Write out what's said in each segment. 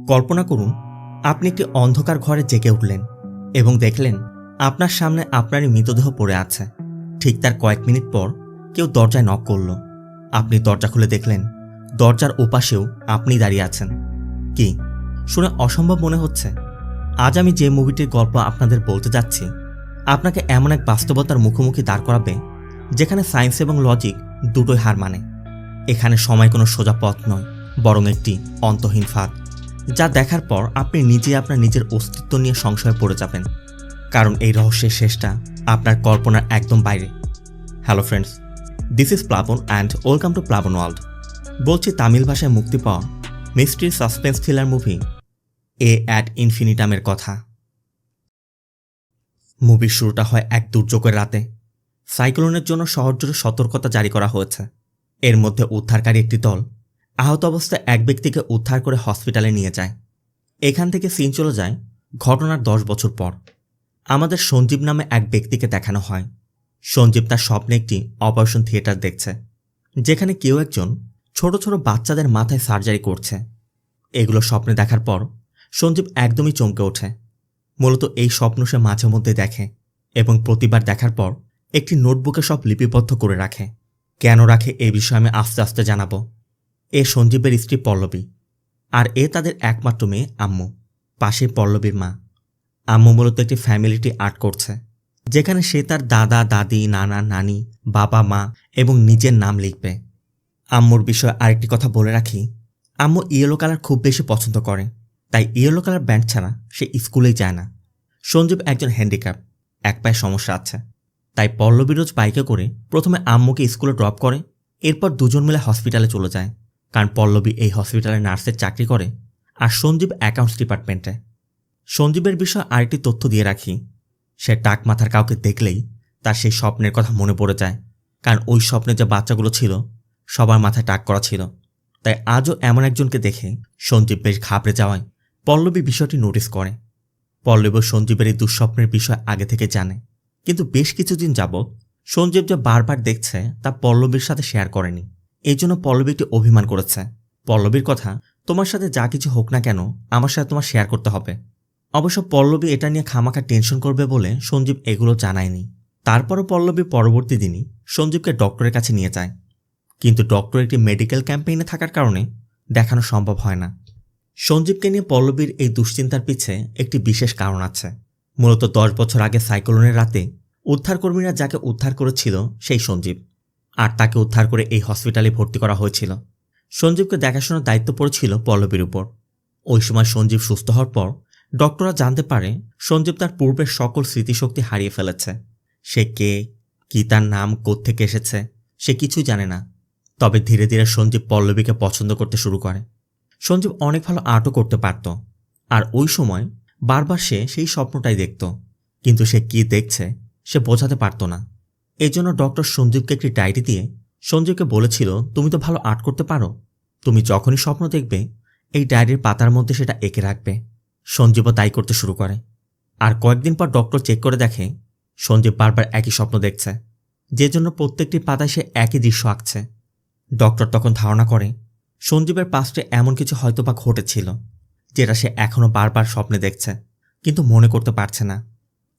কল্পনা করুন আপনি একটি অন্ধকার ঘরে জেগে উঠলেন এবং দেখলেন আপনার সামনে আপনারই মৃতদেহ পড়ে আছে। ঠিক তার কয়েক মিনিট পর কেউ দরজায় নক করল। আপনি দরজা খুলে দেখলেন দরজার ওপাশেও আপনি দাঁড়িয়ে আছেন। কি শুনে অসম্ভব মনে হচ্ছে? আজ আমি যে মুভিটির গল্প আপনাদের বলতে যাচ্ছি আপনাকে এমন এক বাস্তবতার মুখোমুখি দাঁড় করাবে যেখানে সায়েন্স এবং লজিক দুটোই হার মানে। এখানে সময় কোনো সোজা পথ নয়, বরং একটি অন্তহীন ফাঁদ, যা দেখার পর আপনি নিজেই আপনার নিজের অস্তিত্ব নিয়ে সংশয়ে পড়ে যাবেন, কারণ এই রহস্যের শেষটা আপনার কল্পনার একদম বাইরে। Hello friends, this is Plabon and welcome to Plabon world. বলছি তামিল ভাষায় মুক্তি পাওয়া mystery suspense thriller movie a at ইনফিনিটামের কথা। মুভির শুরুটা হয় এক দুর্যোগের রাতে। সাইক্লোনের জন্য শহর জুড়ে সতর্কতা জারি করা হয়েছে। এর মধ্যে উদ্ধারকারী একটি দল আহত অবস্থায় এক ব্যক্তিকে উদ্ধার করে হসপিটালে নিয়ে যায়। এখান থেকে সিন চলে যায় ঘটনার 10 বছর পর। আমাদের সঞ্জীব নামে এক ব্যক্তিকে দেখানো হয়। সঞ্জীব তার স্বপ্নে একটি অপারেশন থিয়েটার দেখছে, যেখানে কেউ একজন ছোট ছোট বাচ্চাদের মাথায় সার্জারি করছে। এগুলো স্বপ্নে দেখার পর সঞ্জীব একদমই চমকে ওঠে। মূলত এই স্বপ্ন সে মাঝে মধ্যে দেখে এবং প্রতিবার দেখার পর একটি নোটবুকে সব লিপিবদ্ধ করে রাখে। কেন রাখে এই বিষয়ে আমি আস্তে আস্তে জানাবো। এ সঞ্জীবের স্ত্রী পল্লবী, আর এ তাদের একমাত্র মেয়ে আম্মু, পাশে পল্লবীর মা। আম্মু মূলত একটি ফ্যামিলিটি আর্ট করছে, যেখানে সে তার দাদা দাদি, নানা নানি, বাবা মা এবং নিজের নাম লিখবে। আম্মুর বিষয়ে আরেকটি কথা বলে রাখি, আম্মু ইয়েলো কালার খুব বেশি পছন্দ করে, তাই ইয়েলো কালার ব্যান্ড ছাড়া সে স্কুলেই যায় না। সঞ্জীব একজন হ্যান্ডিক্যাপ, এক পায়ে সমস্যা আছে, তাই পল্লবী রোজ বাইকে করে প্রথমে আম্মুকে স্কুলে ড্রপ করে, এরপর দুজন মিলে হসপিটালে চলে যায়, কারণ পল্লবী এই হসপিটালে নার্সের চাকরি করে আর সঞ্জীব অ্যাকাউন্টস ডিপার্টমেন্টে। সঞ্জীবের বিষয়ে আরেকটি তথ্য দিয়ে রাখি, সে টাক মাথার কাউকে দেখলেই তার সেই স্বপ্নের কথা মনে পড়ে যায়, কারণ ওই স্বপ্নে যে বাচ্চাগুলো ছিল সবার মাথায় টাক করা ছিল। তাই আজও এমন একজনকে দেখে সঞ্জীব বেশ ঘাবড়ে যাওয়ায় পল্লবী বিষয়টি নোটিস করে। পল্লবী সঞ্জীবের এই দুঃস্বপ্নের বিষয় আগে থেকে জানে, কিন্তু বেশ কিছুদিন যাবৎ সঞ্জীব যে বারবার দেখছে তা পল্লবীর সাথে শেয়ার করেনি। এই জন্য পল্লবী একটি অভিমান করেছে। পল্লবীর কথা, তোমার সাথে যা কিছু হোক না কেন আমার সাথে তোমার শেয়ার করতে হবে। অবশ্য পল্লবী এটা নিয়ে খামাখা টেনশন করবে বলে সঞ্জীব এগুলো জানায়নি। তারপরও পল্লবী পরবর্তী দিনই সঞ্জীবকে ডক্টরের কাছে নিয়ে যায়, কিন্তু ডক্টর একটি মেডিকেল ক্যাম্পেইনে থাকার কারণে দেখানো সম্ভব হয় না। সঞ্জীবকে নিয়ে পল্লবীর এই দুশ্চিন্তার পিছে একটি বিশেষ কারণ আছে। মূলত 10 বছর আগে সাইক্লোনের রাতে উদ্ধারকর্মীরা যাকে উদ্ধার করেছিল সেই সঞ্জীব, আর তাকে উদ্ধার করে এই হসপিটালে ভর্তি করা হয়েছিল। সঞ্জীবকে দেখাশোনার দায়িত্ব পড়েছিল পল্লবীর উপর। ওই সময় সঞ্জীব সুস্থ হওয়ার পর ডক্টররা জানতে পারে সঞ্জীব তার পূর্বের সকল স্মৃতিশক্তি হারিয়ে ফেলেছে। সে কে, কি, তার নাম, কোত্থেকে এসেছে সে কিছুই জানে না। তবে ধীরে ধীরে সঞ্জীব পল্লবীকে পছন্দ করতে শুরু করে। সঞ্জীব অনেক ভালো আর্টও করতে পারত, আর ওই সময় বারবার সে সেই স্বপ্নটাই দেখত, কিন্তু সে কি দেখছে সে বোঝাতে পারত না। এই জন্য ডক্টর সঞ্জীবকে একটি ডায়েরি দিয়ে সঞ্জীবকে বলেছিল, তুমি তো ভালো আর্ট করতে পারো, তুমি যখনই স্বপ্ন দেখবে এই ডায়েরির পাতার মধ্যে সেটা এঁকে রাখবে। সঞ্জীবও তাই করতে শুরু করে। আর কয়েকদিন পর ডক্টর চেক করে দেখে সঞ্জীব বারবার একই স্বপ্ন দেখছে, যে জন্য প্রত্যেকটি পাতায় সে একই দৃশ্য আঁকছে। ডক্টর তখন ধারণা করে সঞ্জীবের পাস্টে এমন কিছু হয়তোবা ঘটেছিল, যেটা সে এখনও বারবার স্বপ্নে দেখছে, কিন্তু মনে করতে পারছে না।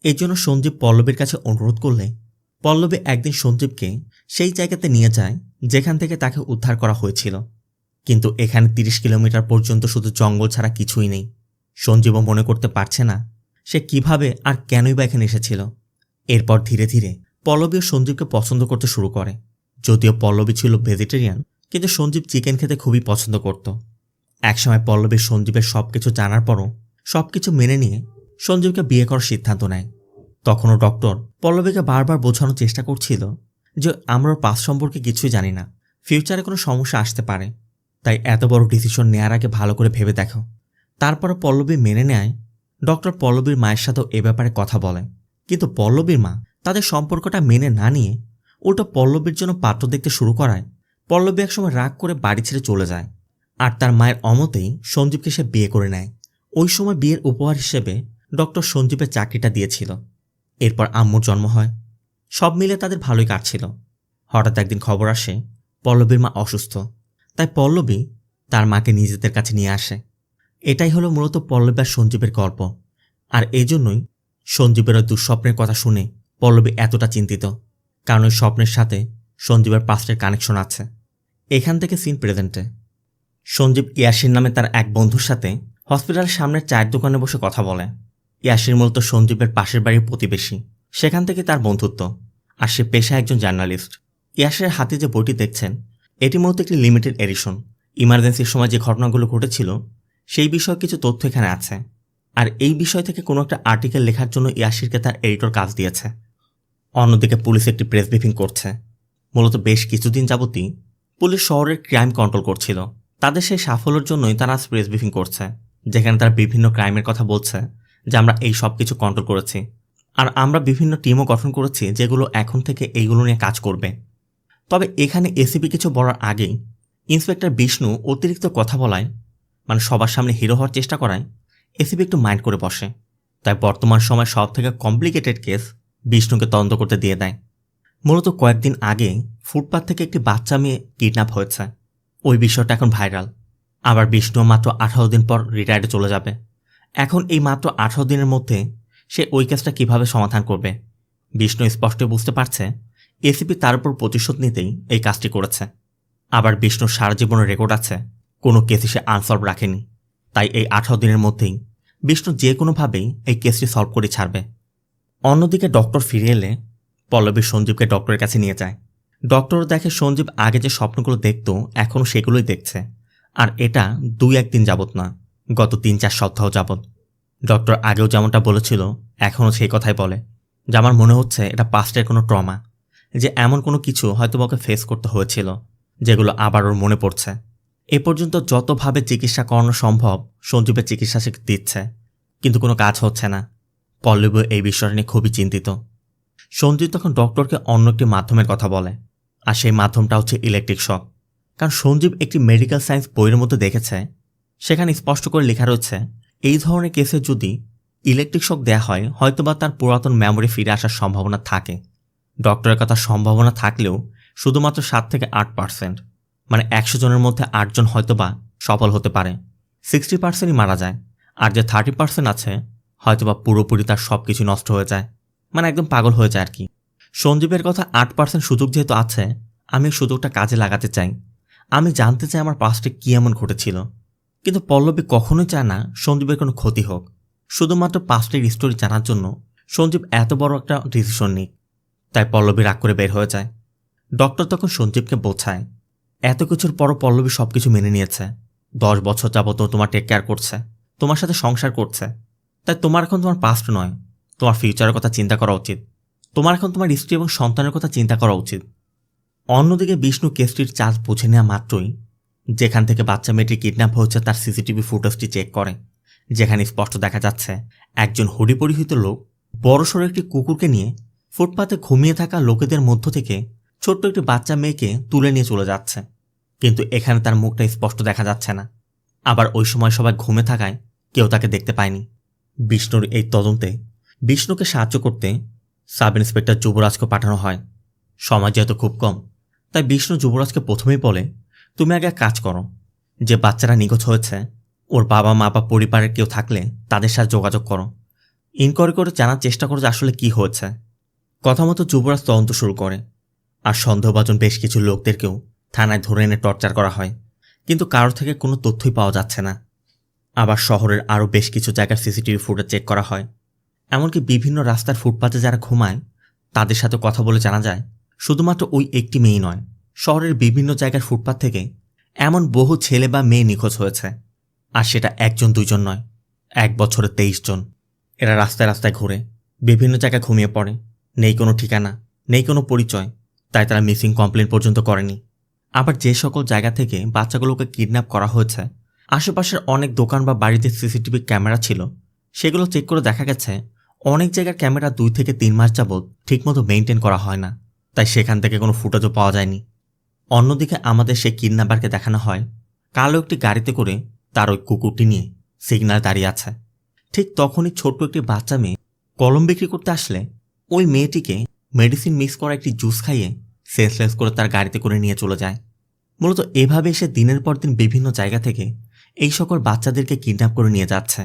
এই জন্য সঞ্জীব পল্লবীর কাছে অনুরোধ করলে পল্লবী একদিন সঞ্জীবকে সেই জায়গাতে নিয়ে যায় যেখান থেকে তাকে উদ্ধার করা হয়েছিল। কিন্তু এখানে 30 কিলোমিটার পর্যন্ত শুধু জঙ্গল ছাড়া কিছুই নেই। সঞ্জীবও মনে করতে পারছে না সে কিভাবে আর কেনই বা এখানে এসেছিল। এরপর ধীরে ধীরে পল্লবী ও সঞ্জীবকে পছন্দ করতে শুরু করে। যদিও পল্লবী ছিল ভেজিটেরিয়ান, কিন্তু সঞ্জীব চিকেন খেতে খুবই পছন্দ করত। একসময় পল্লবী সঞ্জীবের সবকিছু জানার পরও সবকিছু মেনে নিয়ে সঞ্জীবকে বিয়ে করার সিদ্ধান্ত নেয়। তখনও ডক্টর পল্লবীকে বারবার বোঝানোর চেষ্টা করছিল যে আমরা ওর পাস সম্পর্কে কিছুই জানি না, ফিউচারে কোনো সমস্যা আসতে পারে, তাই এত বড় ডিসিশন নেওয়ার আগে ভালো করে ভেবে দেখো। তারপরে পল্লবী মেনে নেয়। ডক্টর পল্লবীর মায়ের সাথেও এ ব্যাপারে কথা বলে, কিন্তু পল্লবীর মা তাদের সম্পর্কটা মেনে না নিয়ে উল্টো পল্লবীর জন্য পাত্র দেখতে শুরু করায় পল্লবী একসময় রাগ করে বাড়ি ছেড়ে চলে যায়। আর তার মায়ের অমতেই সঞ্জীবকে সে বিয়ে করে নেয়। ওই সময় বিয়ের উপহার হিসেবে ডক্টর সঞ্জীবের চাকরিটা দিয়েছিল। এরপর আম্মুর জন্ম হয়। সব মিলে তাদের ভালোই কাটছিল। হঠাৎ একদিন খবর আসে পল্লবীর মা অসুস্থ, তাই পল্লবী তার মাকে নিজেদের কাছে নিয়ে আসে। এটাই হলো মূলত পল্লবী আর সঞ্জীবের গল্প। আর এই জন্যই সঞ্জীবের ওই দুঃস্বপ্নের কথা শুনে পল্লবী এতটা চিন্তিত, কারণ ওই স্বপ্নের সাথে সঞ্জীবের পাস্টের কানেকশন আছে। এখান থেকে সিন প্রেজেন্টে। সঞ্জীব ইয়াসির নামে তার এক বন্ধুর সাথে হসপিটালের সামনের চায়ের দোকানে বসে কথা বলে। ইয়াসির মূলত সঞ্জীবের পাশের বাড়ির প্রতিবেশী, সেখান থেকে তার বন্ধুত্ব। আর সে পেশায় একজন জার্নালিস্ট। ইয়াসিরের হাতে যে বইটি দেখছেন, এটি মূলত একটি লিমিটেড এডিশন। ইমার্জেন্সির সময় যে ঘটনাগুলো ঘটেছিল সেই বিষয়ে কিছু তথ্য এখানে আছে। আর এই বিষয় থেকে কোনো একটা আর্টিকেল লেখার জন্য ইয়াসিরকে তার এডিটর কাজ দিয়েছে। অন্যদিকে পুলিশ একটি প্রেস ব্রিফিং করছে। মূলত বেশ কিছুদিন যাবতই পুলিশ শহরের ক্রাইম কন্ট্রোল করছিল। তাদের সেই সাফল্যের জন্যই তারা আজ প্রেস ব্রিফিং করছে, যেখানে তারা বিভিন্ন ক্রাইমের কথা বলছে যে আমরা এই সব কিছু কন্ট্রোল করেছি। আর আমরা বিভিন্ন টিমও গঠন করেছি যেগুলো এখন থেকে এইগুলো নিয়ে কাজ করবে। তবে এখানে এসিপি কিছু বলার আগেই ইন্সপেক্টর বিষ্ণু অতিরিক্ত কথা বলায়, মানে সবার সামনে হিরো হওয়ার চেষ্টা করায়, এসিপি একটু মাইন্ড করে বসে। তাই বর্তমান সময় সব থেকে কমপ্লিকেটেড কেস বিষ্ণুকে তদন্ত করতে দিয়ে দেয়। মূলত কয়েকদিন আগে ফুটপাথ থেকে একটি বাচ্চা মেয়ে কিডন্যাপ হয়েছে। ওই বিষয়টা এখন ভাইরাল। আবার বিষ্ণু মাত্র 18 দিন পর রিটায়ার্ডে চলে যাবে। এখন এই মাত্র 18 দিনের মধ্যে সে ওই কেসটা কিভাবে সমাধান করবে? বিষ্ণু স্পষ্ট বুঝতে পারছে এসিপি তার উপর প্রতিশোধ নিতেই এই কাজটি করেছে। আবার বিষ্ণুর সারা জীবনের রেকর্ড আছে, কোনো কেসই সে আনসলভ রাখেনি। তাই এই 18 দিনের মধ্যেই বিষ্ণু যে কোনোভাবেই এই কেসটি সলভ করে ছাড়বে। অন্যদিকে ডক্টর ফিরে এলে পল্লবী সঞ্জীবকে ডক্টরের কাছে নিয়ে যায়। ডক্টর দেখে সঞ্জীব আগে যে স্বপ্নগুলো দেখত এখনও সেগুলোই দেখছে। আর এটা 2-1 দিন যাবত না, গত 3-4 সপ্তাহ যাবত। ডক্টর আগেও যেমনটা বলেছিল এখনও সেই কথাই বলে যে আমার মনে হচ্ছে এটা পাস্টের কোনো ট্রমা, যে এমন কোনো কিছু হয়তো ওকে ফেস করতে হয়েছিল যেগুলো আবার ওর মনে পড়ছে। এ পর্যন্ত যতভাবে চিকিৎসা করানো সম্ভব সঞ্জীবের চিকিৎসা সে দিচ্ছে, কিন্তু কোনো কাজ হচ্ছে না। পল্লবী এই বিষয়টা নিয়ে খুবই চিন্তিত। সঞ্জীব তখন ডক্টরকে অন্য একটি মাধ্যমের কথা বলে, আর সেই মাধ্যমটা হচ্ছে ইলেকট্রিক শক। কারণ সঞ্জীব একটি মেডিকেল সায়েন্স বইয়ের মধ্যে দেখেছে, সেখানে স্পষ্ট করে লেখা রয়েছে এই ধরনের কেসে যদি ইলেকট্রিক শক দেয়া হয় হয়তোবা তার পুরাতন মেমোরি ফিরে আসার সম্ভাবনা থাকে। ডক্টরের কথা সম্ভাবনা থাকলেও শুধুমাত্র 7 থেকে 8%, মানে 100 জনের মধ্যে 8 জন হয়তোবা সফল হতে পারে। 60%ই মারা যায়। আর যে 30% আছে হয়তোবা পুরোপুরি তার সব কিছু নষ্ট হয়ে যায়, মানে একদম পাগল হয়ে যায় আর কি। সঞ্জীবের কথা 8% সুযোগ যেহেতু আছে, আমি সুযোগটা কাজে লাগাতে চাই। আমি জানতে চাই আমার পাস্টে কী এমন ঘটেছিল। কিন্তু পল্লবী কখনোই চায় না সঞ্জীবের কোনো ক্ষতি হোক। শুধুমাত্র পাস্টের স্টোরি জানার জন্য সঞ্জীব এত বড় একটা ডিসিশন নিক। তাই পল্লবী রাগ করে বের হয়ে যায়। ডক্টর তখন সঞ্জীবকে বোঝায় এত কিছুর পরও পল্লবী সব কিছু মেনে নিয়েছে। 10 বছর যাবত তোমার টেক কেয়ার করছে, তোমার সাথে সংসার করছে। তাই তোমার এখন তোমার পাস্ট নয়, তোমার ফিউচারের কথা চিন্তা করা উচিত। তোমার এখন তোমার স্ত্রী এবং সন্তানের কথা চিন্তা করা উচিত। অন্যদিকে বিষ্ণু কেসটির চার্জ বুঝে নেওয়া মাত্রই যেখান থেকে বাচ্চা মেয়েটি কিডন্যাপ হয়েছে তার সিসিটিভি ফুটেজটি চেক করে, যেখানে স্পষ্ট দেখা যাচ্ছে একজন হুডি পরিহিত লোক বড়সড় একটি কুকুরকে নিয়ে ফুটপাতে ঘুমিয়ে থাকা লোকেদের মধ্য থেকে ছোট্ট একটি বাচ্চা মেয়েকে তুলে নিয়ে চলে যাচ্ছে। কিন্তু এখানে তার মুখটা স্পষ্ট দেখা যাচ্ছে না। আবার ওই সময় সবাই ঘুমে থাকায় কেউ তাকে দেখতে পায়নি। বিষ্ণুর এই তদন্তে বিষ্ণুকে সাহায্য করতে সাব ইন্সপেক্টর যুবরাজকে পাঠানো হয়। সময় যেহেতু খুব কম, তাই বিষ্ণু যুবরাজকে প্রথমেই বলে তুমি আগে কাজ করো, যে বাচ্চারা নিখোঁজ হয়েছে ওর বাবা মা বা পরিবারের কেউ থাকলে তাদের সাথে যোগাযোগ করো। ইনকোয়ারি করে জানার চেষ্টা করো যে আসলে কী হয়েছে। কথা মতো যুবরাজ তদন্ত শুরু করে। আর সন্দেহভাজন বেশ কিছু লোকদেরকেও থানায় ধরে এনে টর্চার করা হয়, কিন্তু কারোর থেকে কোনো তথ্যই পাওয়া যাচ্ছে না। আবার শহরের আরও বেশ কিছু জায়গার সিসিটিভি ফুটেজ চেক করা হয়। এমনকি বিভিন্ন রাস্তার ফুটপাতে যারা ঘুমায় তাদের সাথে কথা বলে জানা যায় শুধুমাত্র ওই একটি মেয়ে নয়, শহরের বিভিন্ন জায়গার ফুটপাত থেকে এমন বহু ছেলে বা মেয়ে নিখোঁজ হয়েছে। আর সেটা 1-2 জন নয়, 1 বছরে 23 জন। এরা রাস্তায় রাস্তায় ঘুরে বিভিন্ন জায়গায় ঘুমিয়ে পড়ে, নেই কোনো ঠিকানা, নেই কোনো পরিচয়, তাই তারা মিসিং কমপ্লেন পর্যন্ত করেনি। আবার যে সকল জায়গা থেকে বাচ্চাগুলোকে কিডন্যাপ করা হয়েছে আশেপাশের অনেক দোকান বা বাড়িতে সিসিটিভি ক্যামেরা ছিল, সেগুলো চেক করে দেখা গেছে অনেক জায়গার ক্যামেরা 2 থেকে 3 মাস যাবৎ ঠিকমতো মেনটেন করা হয় না, তাই সেখান থেকে কোনো ফুটেজও পাওয়া যায়নি। অন্যদিকে আমাদের সেই কিডন্যাপারকে দেখানো হয় কালো একটি গাড়িতে করে তার ওই কুকুরটি নিয়ে সিগন্যাল দাঁড়িয়ে আছে। ঠিক তখনই ছোট্ট একটি বাচ্চা মেয়ে কলম বিক্রি করতে আসলে ওই মেয়েটিকে মেডিসিন মিক্স করা একটি জুস খাইয়ে সেন্সলেস করে তার গাড়িতে করে নিয়ে চলে যায়। মূলত এভাবে সে দিনের পর দিন বিভিন্ন জায়গা থেকে এই সকল বাচ্চাদেরকে কিডন্যাপ করে নিয়ে যাচ্ছে।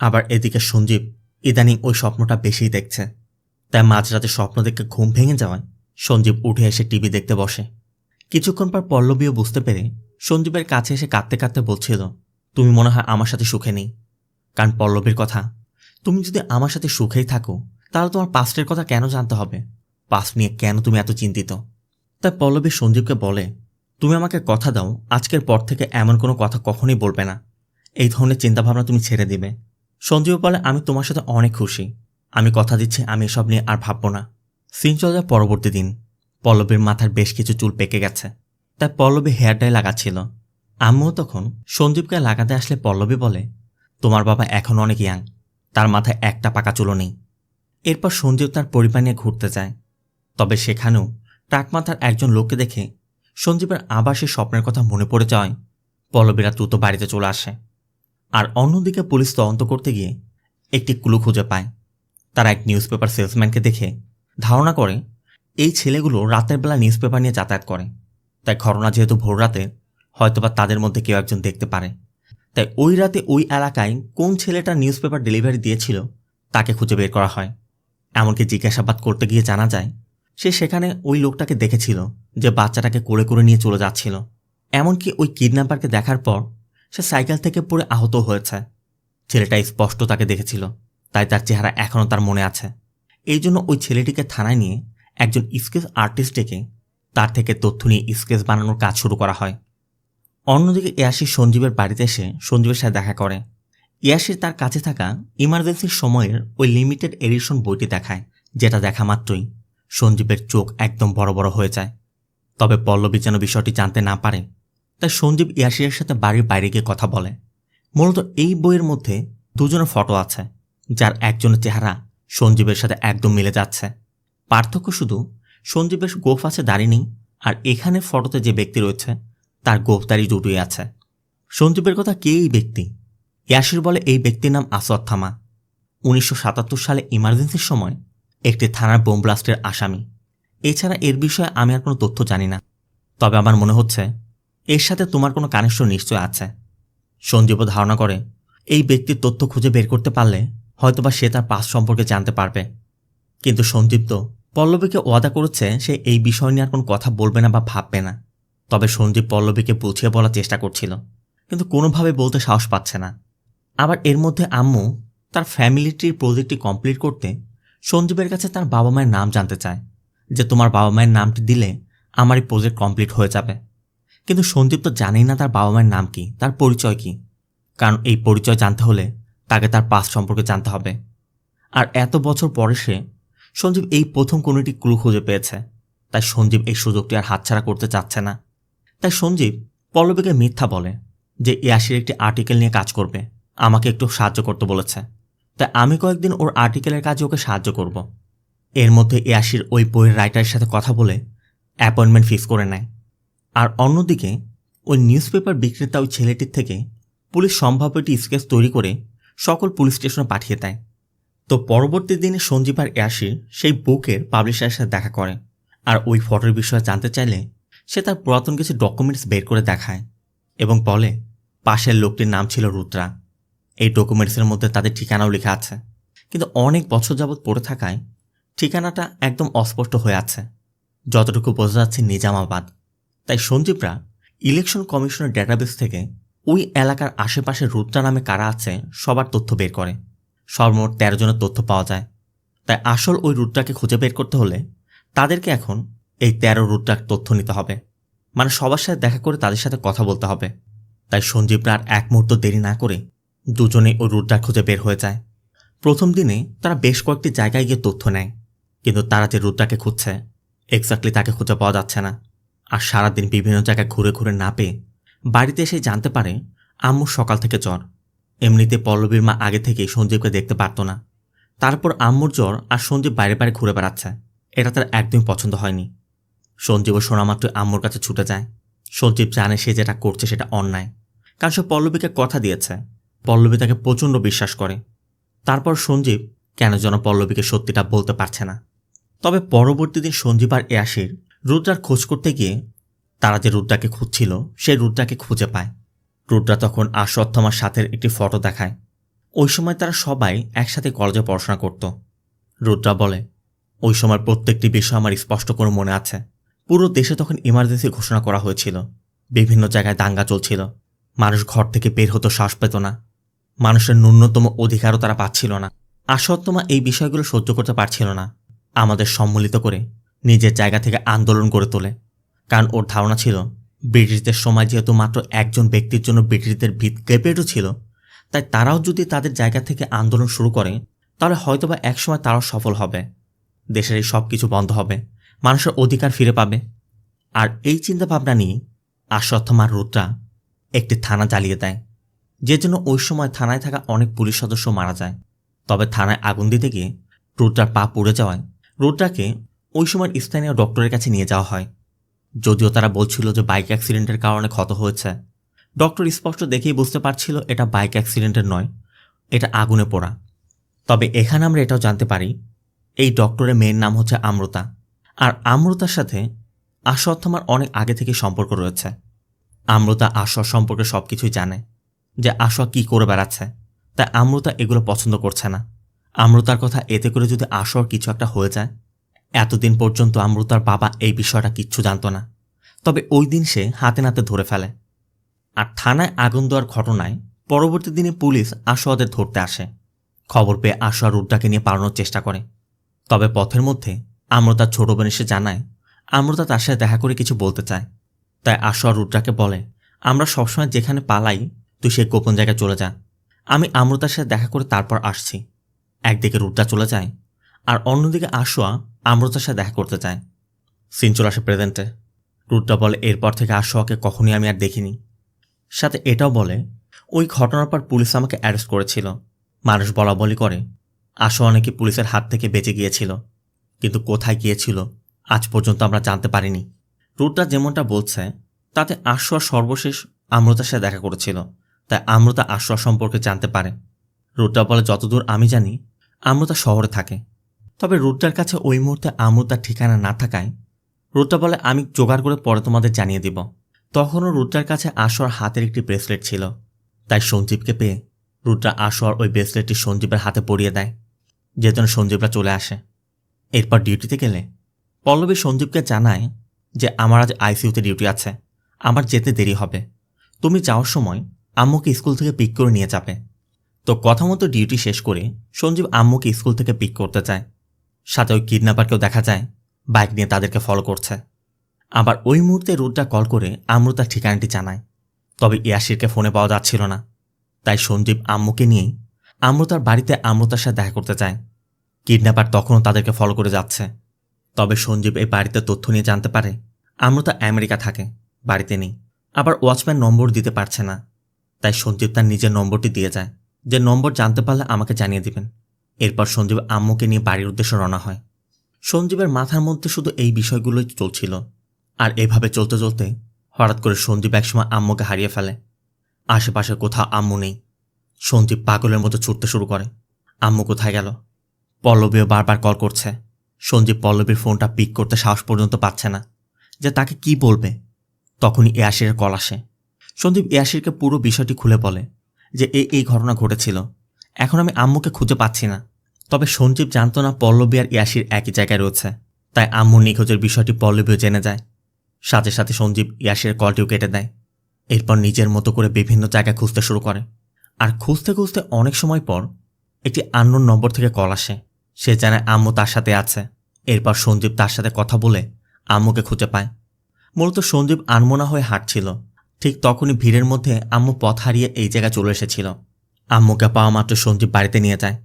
আবার এদিকে সঞ্জীব ইদানিং ওই স্বপ্নটা বেশিই দেখছে। তাই মাঝরাতে স্বপ্ন দেখে ঘুম ভেঙে যাওয়ায় সঞ্জীব উঠে এসে টিভি দেখতে বসে। কিছুক্ষণ পর পল্লবীও বুঝতে পেরে সঞ্জীবের কাছে এসে কাঁদতে কাঁদতে বলছিল, তুমি মনে হয় আমার সাথে সুখে নেই। কারণ পল্লবীর কথা, তুমি যদি আমার সাথে সুখেই থাকো তাহলে তোমার পাস্টের কথা কেন জানতে হবে? পাস্ট নিয়ে কেন তুমি এত চিন্তিত? তাই পল্লবী সঞ্জীবকে বলে, তুমি আমাকে কথা দাও আজকের পর থেকে এমন কোনো কথা কখনোই বলবে না। এই ধরনের চিন্তাভাবনা তুমি ছেড়ে দিবে। সঞ্জীব বলে, আমি তোমার সাথে অনেক খুশি। আমি কথা দিচ্ছি আমি এসব নিয়ে আর ভাববো না। সিন চলে যায় পরবর্তী দিন। পল্লবীর মাথার বেশ কিছু চুল পেকে গেছে, তাই পল্লবী হেয়ার ডাই লাগাচ্ছিল। আম্মুও তখন সঞ্জীবকে লাগাতে আসলে পল্লবী বলে, তোমার বাবা এখন অনেক ইয়াং, তার মাথায় একটা পাকা চুলও নেই। এরপর সঞ্জীব তার পরিবার নিয়ে ঘুরতে যায়। তবে সেখানেও টাক মাথার একজন লোককে দেখে সঞ্জীবের আবার সে স্বপ্নের কথা মনে পড়ে যাওয়ায় পল্লবীরা দ্রুত বাড়িতে চলে আসে। আর অন্যদিকে পুলিশ তদন্ত করতে গিয়ে একটি ক্লু খুঁজে পায়। তারা এক নিউজ পেপার সেলসম্যানকে দেখে ধারণা করে এই ছেলেগুলো রাতের বেলা নিউজ পেপার নিয়ে যাতায়াত করে। তাই ঘটনা যেহেতু ভোর রাতে, হয়তোবা তাদের মধ্যে কেউ একজন দেখতে পারে। তাই ওই রাতে ওই এলাকায় কোন ছেলেটা নিউজ পেপার ডেলিভারি দিয়েছিল তাকে খুঁজে বের করা হয়। এমনকি জিজ্ঞাসাবাদ করতে গিয়ে জানা যায় সে সেখানে ওই লোকটাকে দেখেছিল যে বাচ্চাটাকে কোলে করে নিয়ে চলে যাচ্ছিল। এমনকি ওই কিডন্যাপারকে দেখার পর সে সাইকেল থেকে পড়ে আহত হয়েছে। ছেলেটা স্পষ্ট তাকে দেখেছিল, তাই তার চেহারা এখনও তার মনে আছে। এই জন্য ওই ছেলেটিকে থানায় নিয়ে একজন স্কেচ আর্টিস্ট ডেকে তার থেকে তথ্য নিয়ে স্কেচ বানানোর কাজ শুরু করা হয়। অন্যদিকে ইয়াসির সঞ্জীবের বাড়িতে এসে সঞ্জীবের সাথে দেখা করে। ইয়াসির তার কাছে থাকা ইমার্জেন্সির সময়ের ওই লিমিটেড এডিশন বইটি দেখায়, যেটা দেখা মাত্রই সঞ্জীবের চোখ একদম বড় বড় হয়ে যায়। তবে পল্লবী যেন বিষয়টি জানতে না পারে, তাই সঞ্জীব ইয়াসিরের সাথে বাড়ির বাইরে গিয়ে কথা বলে। মূলত এই বইয়ের মধ্যে দুজনের ফটো আছে, যার একজনের চেহারা সঞ্জীবের সাথে একদম মিলে যাচ্ছে। পার্থক্য শুধু সঞ্জীবের গোঁফ আছে, দাড়ি নেই, আর এখানে ফটোতে যে ব্যক্তি রয়েছে তার গোঁফ দাড়ি দুটোই আছে। সঞ্জীবের কথা কে এই ব্যক্তি? ইয়াসির বলে এই ব্যক্তির নাম আসওয়াদ থামা। 1977 সালে ইমার্জেন্সির সময় একটি থানার বোম ব্লাস্টের আসামি। এছাড়া এর বিষয়ে আমি আর কোনো তথ্য জানি না, তবে আমার মনে হচ্ছে এর সাথে তোমার কোনো কানেকশন নিশ্চয় আছে। সঞ্জীবও ধারণা করে এই ব্যক্তির তথ্য খুঁজে বের করতে পারলে হয়তোবা সে তার পাস সম্পর্কে জানতে পারবে। কিন্তু সঞ্জীব তো পল্লবীকে ওয়াদা করেছে সে এই বিষয় নিয়ে আর কোনো কথা বলবে না বা ভাববে না। তবে সঞ্জীব পল্লবীকে বুঝিয়ে বলার চেষ্টা করছিল, কিন্তু কোনোভাবে বলতে সাহস পাচ্ছে না। আবার এর মধ্যে আম্মু তার ফ্যামিলি ট্রির প্রজেক্টটি কমপ্লিট করতে সঞ্জীবের কাছে তার বাবা মায়ের নাম জানতে চায়, যে তোমার বাবা মায়ের নামটি দিলে আমার এই প্রজেক্ট কমপ্লিট হয়ে যাবে। কিন্তু সঞ্জীব তো জানেই না তার বাবা মায়ের নাম কি, তার পরিচয় কি। কারণ এই পরিচয় জানতে হলে তাকে তার পাস্ট সম্পর্কে জানতে হবে। আর এত বছর পরে সঞ্জীব এই প্রথম কোনো একটি ক্লু খুঁজে পেয়েছে। তাই সঞ্জীব এই সুযোগটি আর হাতছাড়া করতে চাচ্ছে না। তাই সঞ্জীব পল্লবীকে মিথ্যা বলে যে ইয়াসির একটি আর্টিকেল নিয়ে কাজ করবে, আমাকে একটু সাহায্য করতে বলেছে, তাই আমি কয়েকদিন ওর আর্টিকেলের কাজে ওকে সাহায্য করব। এর মধ্যে ইয়াসির ওই বইয়ের রাইটারের সাথে কথা বলে অ্যাপয়েন্টমেন্ট ফিক্স করে নেয়। আর অন্যদিকে ওই নিউজ পেপার বিক্রেতা ওই ছেলেটির থেকে পুলিশ সম্ভাব্য একটি স্কেচ তৈরি করে সকল পুলিশ স্টেশনে পাঠিয়ে দেয়। তো পরবর্তী দিনে সঞ্জীব আর ইয়াসির সেই বুকের পাবলিশারের সাথে দেখা করে। আর ওই ফটোর বিষয়ে জানতে চাইলে সে তার পুরাতন কিছু ডকুমেন্টস বের করে দেখায় এবং বলে পাশের লোকটির নাম ছিল রুদ্রা। এই ডকুমেন্টসের মধ্যে তাদের ঠিকানাও লেখা আছে, কিন্তু অনেক বছর যাবৎ পড়ে থাকায় ঠিকানাটা একদম অস্পষ্ট হয়ে আছে, যতটুকু বোঝা যাচ্ছে নিজামাবাদ। তাই সঞ্জীবরা ইলেকশন কমিশনের ডেটাবেস থেকে ওই এলাকার আশেপাশে রুদ্রা নামে কারা আছে সবার তথ্য বের করে। সর্বমোট 13 জনের তথ্য পাওয়া যায়। তাই আসল ওই রুদ্রাকে খুঁজে বের করতে হলে তাদেরকে এখন এই 13 রুদ্রার তথ্য নিতে হবে, মানে সবার সাথে দেখা করে তাদের সাথে কথা বলতে হবে। তাই সঞ্জীবরা আর এক মুহূর্ত দেরি না করে দুজনেই ওই রুদ্রার খুঁজে বের হয়ে যায়। প্রথম দিনে তারা বেশ কয়েকটি জায়গায় গিয়ে তথ্য নেয়, কিন্তু তারা যে রুদ্রাকে খুঁজছে এক্স্যাক্টলি তাকে খুঁজে পাওয়া যাচ্ছে না। আর সারাদিন বিভিন্ন জায়গায় ঘুরে ঘুরে না পেয়ে বাড়িতে এসে জানতে পারে আম্মুর সকাল থেকে জ্বর। এমনিতে পল্লবীর মা আগে থেকেই সঞ্জীবকে দেখতে পারত না, তারপর আম্মুর জ্বর আর সঞ্জীব বাইরে বাইরে ঘুরে বেড়াচ্ছে, এটা তার একদমই পছন্দ হয়নি। সঞ্জীবও শোনা মাত্রই আম্মুর কাছে ছুটে যায়। সঞ্জীব জানে সে যেটা করছে সেটা অন্যায়, কারণ সে পল্লবীকে কথা দিয়েছে। পল্লবী তাকে প্রচণ্ড বিশ্বাস করে। তারপর সঞ্জীব কেন যেন পল্লবীকে সত্যিটা বলতে পারছে না। তবে পরবর্তী দিন সঞ্জীব আর ইয়াসির রুদ্রার খোঁজ করতে গিয়ে তারা যে রুদ্রাকে খুঁজছিল সেই রুদ্রাকে খুঁজে পায়। রুদ্রা তখন অশ্বত্থামার সাথে একটি ফটো দেখায়। ওই সময় তারা সবাই একসাথে কলেজে পড়াশোনা করত। রুদ্রা বলে, ওই সময় প্রত্যেকটি বিষয় আমার স্পষ্ট করে মনে আছে। পুরো দেশে তখন ইমার্জেন্সি ঘোষণা করা হয়েছিল। বিভিন্ন জায়গায় দাঙ্গা চলছিল। মানুষ ঘর থেকে বের হতো শ্বাস পেত না। মানুষের ন্যূনতম অধিকারও তারা পাচ্ছিল না। অশ্বত্থামা এই বিষয়গুলো সহ্য করতে পারছিল না। আমাদের সম্মিলিত করে নিজের জায়গা থেকে আন্দোলন গড়ে তোলে। কারণ ওর ধারণা ছিল ব্রিটিশদের সময় যেহেতু মাত্র একজন ব্যক্তির জন্য ব্রিটিশদের ভিত কেঁপে উঠেছিল, তাই তারাও যদি তাদের জায়গা থেকে আন্দোলন শুরু করে তাহলে হয়তোবা একসময় তারাও সফল হবে। দেশের এই সব কিছু বন্ধ হবে, মানুষের অধিকার ফিরে পাবে। আর এই চিন্তাভাবনা নিয়ে অশ্বত্থামা আর রুদ্রা একটি থানা জ্বালিয়ে দেয়, যে জন্য ওই সময় থানায় থাকা অনেক পুলিশ সদস্য মারা যায়। তবে থানায় আগুন দিতে গিয়ে রুদ্রার পা পুড়ে যাওয়ায় রুদ্রাকে ওই সময় স্থানীয় ডক্টরের কাছে নিয়ে যাওয়া হয়। যদিও তারা বলছিল যে বাইক অ্যাক্সিডেন্টের কারণে ক্ষত হয়েছে, ডক্টর স্পষ্ট দেখেই বুঝতে পারছিল এটা বাইক অ্যাক্সিডেন্টের নয়, এটা আগুনে পোড়া। তবে এখানে আমরা এটাও জানতে পারি এই ডক্টরের মেয়ের নাম হচ্ছে আমৃতা। আর আমৃতার সাথে অশ্বত্থামার অনেক আগে থেকে সম্পর্ক রয়েছে। আমৃতা আশা সম্পর্কে সব কিছুই জানে, যে আশা কি করে বেড়াচ্ছে, তাই আমৃতা এগুলো পছন্দ করছে না। আমৃতার কথা এতে করে যদি আশার কিছু একটা হয়ে যায়। এতদিন পর্যন্ত আমৃতার বাবা এই বিষয়টা কিচ্ছু জানত না, তবে ওই দিন সে হাতে নাতে ধরে ফেলে। আর থানায় আগুন দেওয়ার ঘটনায় পরবর্তী দিনে পুলিশ আশাদের ধরতে আসে। খবর পেয়ে আশা রুদ্রাকে নিয়ে পালানোর চেষ্টা করে। তবে পথের মধ্যে আমৃতার ছোট বোন এসে জানায় আমৃতা তার সাথে দেখা করে কিছু বলতে চায়। তাই আশা রুদ্রাকে বলে, আমরা সবসময় যেখানে পালাই তুই সেই গোপন জায়গায় চলে যা, আমি আমৃতার সাথে দেখা করে তারপর আসছি। একদিকে রুদ্রা চলে যায় আর অন্যদিকে আশা আমৃতার সাথে দেখা করতে চায়। সিন চলে আসে প্রেজেন্টে। রুদ্রা বলে, এরপর থেকে আশাকে কখনোই আমি আর দেখিনি। সাথে এটাও বলে, ওই ঘটনার পর পুলিশ আমাকে অ্যারেস্ট করেছিল। মানুষ বলা বলি করে আশা নাকি পুলিশের হাত থেকে বেঁচে গিয়েছিল, কিন্তু কোথায় গিয়েছিল আজ পর্যন্ত আমরা জানতে পারিনি। রুদ্রা যেমনটা বলছে তাতে আশা সর্বশেষ আমৃতার সাথে দেখা করেছিল, তাই আমৃতা আশা সম্পর্কে জানতে পারে। রুদ্রা বলে, যতদূর আমি জানি আমৃতা শহরে থাকে। তবে রুদ্রার কাছে ওই মুহূর্তে আমৃতার ঠিকানা না থাকায় রুদ্রা বলে, আমি জোগাড় করে পরে তোমাদের জানিয়ে দিব। তখনও রুদ্রার কাছে আশার হাতের একটি ব্রেসলেট ছিল, তাই সঞ্জীবকে পেয়ে রুদ্রা আশার ওই ব্রেসলেটটি সঞ্জীবের হাতে পরিয়ে দেয়, যে জন্য সঞ্জীবরা চলে আসে। এরপর ডিউটিতে গেলে পল্লবী সঞ্জীবকে জানায় যে আমার আজ আইসিইউতে ডিউটি আছে, আমার যেতে দেরি হবে। তুমি যাওয়ার সময় আম্মুকে স্কুল থেকে পিক করে নিয়ে যাবে। তো কথা মতো ডিউটি শেষ করে সঞ্জীব আম্মুকে স্কুল থেকে পিক করতে চায়। সাথে ওই কিডন্যাপারকেও দেখা যায় বাইক নিয়ে তাদেরকে ফলো করছে। আবার ওই মুহূর্তে রুদ্রা কল করে আমৃতার ঠিকানাটি জানায়। তবে ইয়াসিরকে ফোনে পাওয়া যাচ্ছিল না, তাই সঞ্জীব আম্মুকে নিয়েই আমৃতার বাড়িতে আমৃতার সাথে দেখা করতে চায়। কিডন্যাপার তখনও তাদেরকে ফলো করে যাচ্ছে। তবে সঞ্জীব এই বাড়িতে তথ্য নিয়ে জানতে পারে আমৃতা আমেরিকা থাকে, বাড়িতে নেই। আবার ওয়াচম্যান নম্বর দিতে পারছে না, তাই সঞ্জীব তার নিজের নম্বরটি দিয়ে যায়, যে নম্বর জানতে পারলে আমাকে জানিয়ে দিবেন। এরপর সঞ্জীব আম্মুকে নিয়ে বাড়ির উদ্দেশ্যে রওনা হয়। সঞ্জীবের মাথার মধ্যে শুধু এই বিষয়গুলোই চলছিল। আর এভাবে চলতে চলতে হঠাৎ করে সঞ্জীব একসময় আম্মুকে হারিয়ে ফেলে। আশেপাশে কোথাও আম্মু নেই। সঞ্জীব পাগলের মতো ছুটতে শুরু করে, আম্মু কোথায় গেল। পল্লবীও বারবার কল করছে। সঞ্জীব পল্লবীর ফোনটা পিক করতে সাহস পর্যন্ত পাচ্ছে না, যে তাকে কি বলবে। তখনই ইয়াসিরের কল আসে। সঞ্জীব ইয়াসিরকে পুরো বিষয়টি খুলে বলে যে এই ঘটনা ঘটেছিল, এখন আমি আম্মুকে খুঁজে পাচ্ছি না। তবে সঞ্জীব জানত না পল্লবী আর ইয়াসির একই জায়গায় রয়েছে, তাই আম্মুর নিখোঁজের বিষয়টি পল্লবীও জেনে যায়। সাথে সাথে সঞ্জীব ইয়াসিরের কলটিও কেটে দেয়। এরপর নিজের মতো করে বিভিন্ন জায়গায় খুঁজতে শুরু করে। আর খুঁজতে খুঁজতে অনেক সময় পর একটি আননোন নম্বর থেকে কল আসে। সে জানায় আম্মু তার সাথে আছে। এরপর সঞ্জীব তার সাথে কথা বলে আম্মুকে খুঁজে পায়। মূলত সঞ্জীব আনমনা হয়ে হাঁটছিল, ঠিক তখনই ভিড়ের মধ্যে আম্মু পথ হারিয়ে এই জায়গায় চলে এসেছিল। আম্মুকে পাওয়া মাত্র সঞ্জীব বাড়িতে নিয়ে যায়।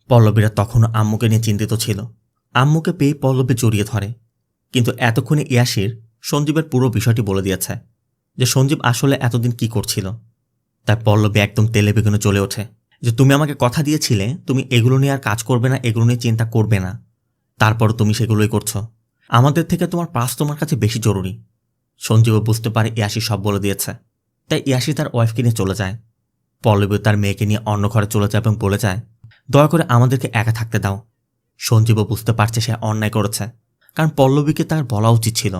পল্লবীরা তখনও আম্মুকে নিয়ে চিন্তিত ছিল। আম্মুকে পেয়ে পল্লবী জড়িয়ে ধরে, কিন্তু এতক্ষণে ইয়াসির সঞ্জীবের পুরো বিষয়টি বলে দিয়েছে, যে সঞ্জীব আসলে এতদিন কি করছিল। তাই পল্লবী একদম তেলে বেগুনে চলে ওঠে, যে তুমি আমাকে কথা দিয়েছিলে তুমি এগুলো নিয়ে আর কাজ করবে না, এগুলো নিয়ে চিন্তা করবে না, তারপরও তুমি সেগুলোই করছো। আমাদের থেকে তোমার পাস তোমার কাছে বেশি জরুরি। সঞ্জীবও বুঝতে পারে ইয়াসি সব বলে দিয়েছে, তাই ইয়াসি তার ওয়াইফকে নিয়ে চলে যায়। পল্লবী তার মেয়েকে নিয়ে অন্য ঘরে চলে যায় এবং বলে যায়, দয়া করে আমাদেরকে একা থাকতে দাও। সঞ্জীবও বুঝতে পারছে সে অন্যায় করেছে, কারণ পল্লবীকে তার বলা উচিত ছিল।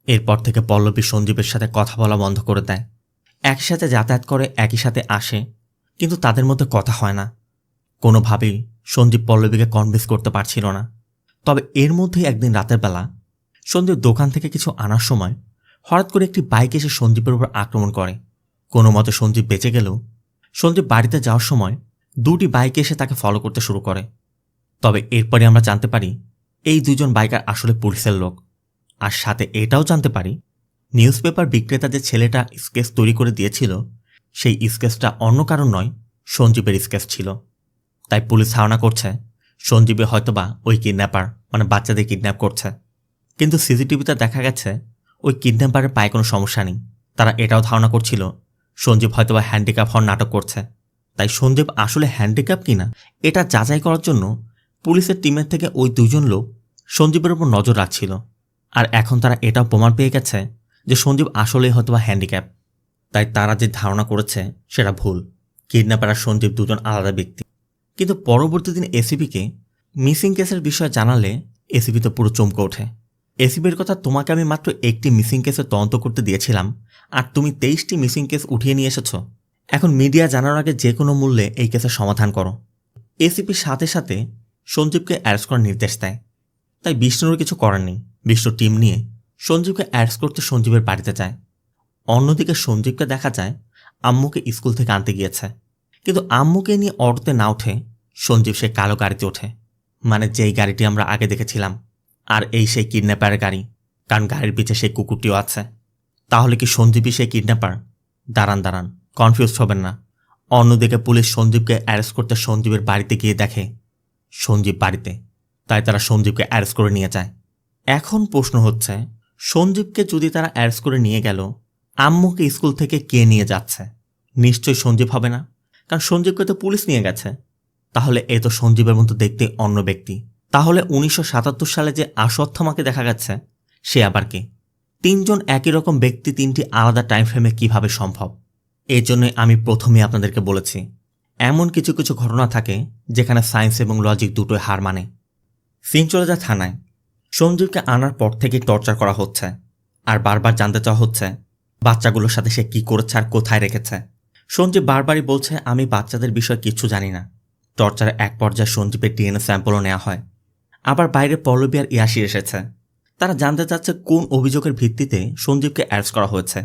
এরপর থেকে পল্লবী সঞ্জীবের সাথে কথা বলা বন্ধ করে দেয়। একই সাথে যাতায়াত করে, একই সাথে আসে, কিন্তু তাদের মধ্যে কথা হয় না। কোনোভাবেই সঞ্জীব পল্লবীকে কনভিন্স করতে পারছিল না। তবে এর মধ্যেই একদিন রাতের বেলা সঞ্জীব দোকান থেকে কিছু আনার সময় হঠাৎ করে একটি বাইক এসে সঞ্জীবের উপর আক্রমণ করে। কোনো মতে সঞ্জীব বেঁচে গেলেও সঞ্জীব বাড়িতে যাওয়ার সময় দুটি বাইক এসে তাকে ফলো করতে শুরু করে। তবে এরপরে আমরা জানতে পারি এই দুজন বাইকার আসলে পুলিশের লোক। আর সাথে এটাও জানতে পারি নিউজ পেপার বিক্রেতা যে ছেলেটা স্কেচ তৈরি করে দিয়েছিল সেই স্কেচটা অন্য কারণ নয়, সঞ্জীবের স্কেচ ছিল। তাই পুলিশ ধারণা করছে সঞ্জীবে হয়তোবা ওই কিডন্যাপার, মানে বাচ্চাদের কিডন্যাপ করছে। কিন্তু সিসিটিভিতে দেখা গেছে ওই কিডন্যাপারের পায়ে কোনো সমস্যা নেই। তারা এটাও ধারণা করছিল সঞ্জীব হয়তোবা হ্যান্ডিক্যাপ হওয়ার নাটক করছে। তাই সঞ্জীব আসলে হ্যান্ডিক্যাপ কিনা এটা যাচাই করার জন্য পুলিশের টিমের থেকে ওই দুজন লোক সঞ্জীবের উপর নজর রাখছিল। আর এখন তারা এটাও প্রমাণ পেয়ে গেছে যে সঞ্জীব আসলেই হয়তোবা হ্যান্ডিক্যাপ। তাই তারা যে ধারণা করেছে সেটা ভুল। কিডন্যাপার আর সঞ্জীব দুজন আলাদা ব্যক্তি। কিন্তু পরবর্তী দিন এসিপিকে মিসিং কেসের বিষয়ে জানালে এসিপি তো পুরো চমকে ওঠে। এসিপির কথা, তোমাকে আমি মাত্র একটি মিসিং কেসে তদন্ত করতে দিয়েছিলাম আর তুমি 23টি মিসিং কেস উঠিয়ে নিয়ে এসেছ। এখন মিডিয়া জানার আগে যে কোনো মূল্যে এই কেসের সমাধান করো। এসিপির সাথে সাথে সঞ্জীবকে অ্যারেস্ট করার নির্দেশ দেয়। তাই বিষ্ণুর কিছু করার নেই। বিষ্ণু টিম নিয়ে সঞ্জীবকে অ্যারেস্ট করতে সঞ্জীবের বাড়িতে যায়। অন্যদিকে সঞ্জীবকে দেখা যায় আম্মুকে স্কুল থেকে আনতে গিয়েছে। কিন্তু আম্মুকে নিয়ে অটোতে না উঠে সঞ্জীব সেই কালো গাড়িতে ওঠে, মানে যেই গাড়িটি আমরা আগে দেখেছিলাম। আর এই সেই কিডন্যাপারের গাড়ি, কারণ গাড়ির পিছে সেই কুকুরটিও আছে। তাহলে কি সঞ্জীবই সেই কিডন্যাপার? দাঁড়ান, কনফিউজ হবেন না। অন্যদিকে পুলিশ সঞ্জীবকে অ্যারেস্ট করতে সঞ্জীবের বাড়িতে গিয়ে দেখে সঞ্জীব বাড়িতে। তাই তারা সঞ্জীবকে অ্যারেস্ট করে নিয়ে যায়। এখন প্রশ্ন হচ্ছে, সঞ্জীবকে যদি তারা অ্যারেস্ট করে নিয়ে গেল, আম্মুকে স্কুল থেকে কে নিয়ে যাচ্ছে? নিশ্চয়ই সঞ্জীব হবে না, কারণ সঞ্জীবকে তো পুলিশ নিয়ে গেছে। তাহলে এ তো সঞ্জীবের মতো দেখতে অন্য ব্যক্তি। তাহলে 1977 সালে যে আশ্বত্থামাকে দেখা গেছে সে আবার কে? তিনজন একই রকম ব্যক্তি তিনটি আলাদা টাইম ফ্রেমে কিভাবে সম্ভব? এই জন্যই আমি প্রথমেই আপনাদেরকে বলেছি এমন কিছু কিছু ঘটনা থাকে যেখানে সায়েন্স এবং লজিক দুটোই হার মানে। সিন চলে যায় থানায়। সঞ্জীবকে আনার পর থেকে টর্চার করা হচ্ছে আর বারবার জানতে চাওয়া হচ্ছে বাচ্চাগুলোর সাথে সে কি করেছে আর কোথায় রেখেছে। সঞ্জীব বারবারই বলছে আমি বাচ্চাদের বিষয়ে কিচ্ছু জানি না। টর্চারের এক পর্যায়ে সঞ্জীবের ডিএনএ স্যাম্পলও নেওয়া হয়। আবার বাইরে পল্লবী আর ইয়াসির এসেছে। তারা জানতে চাচ্ছে কোন অভিযোগের ভিত্তিতে সঞ্জীবকে অ্যারেস্ট করা হয়েছে।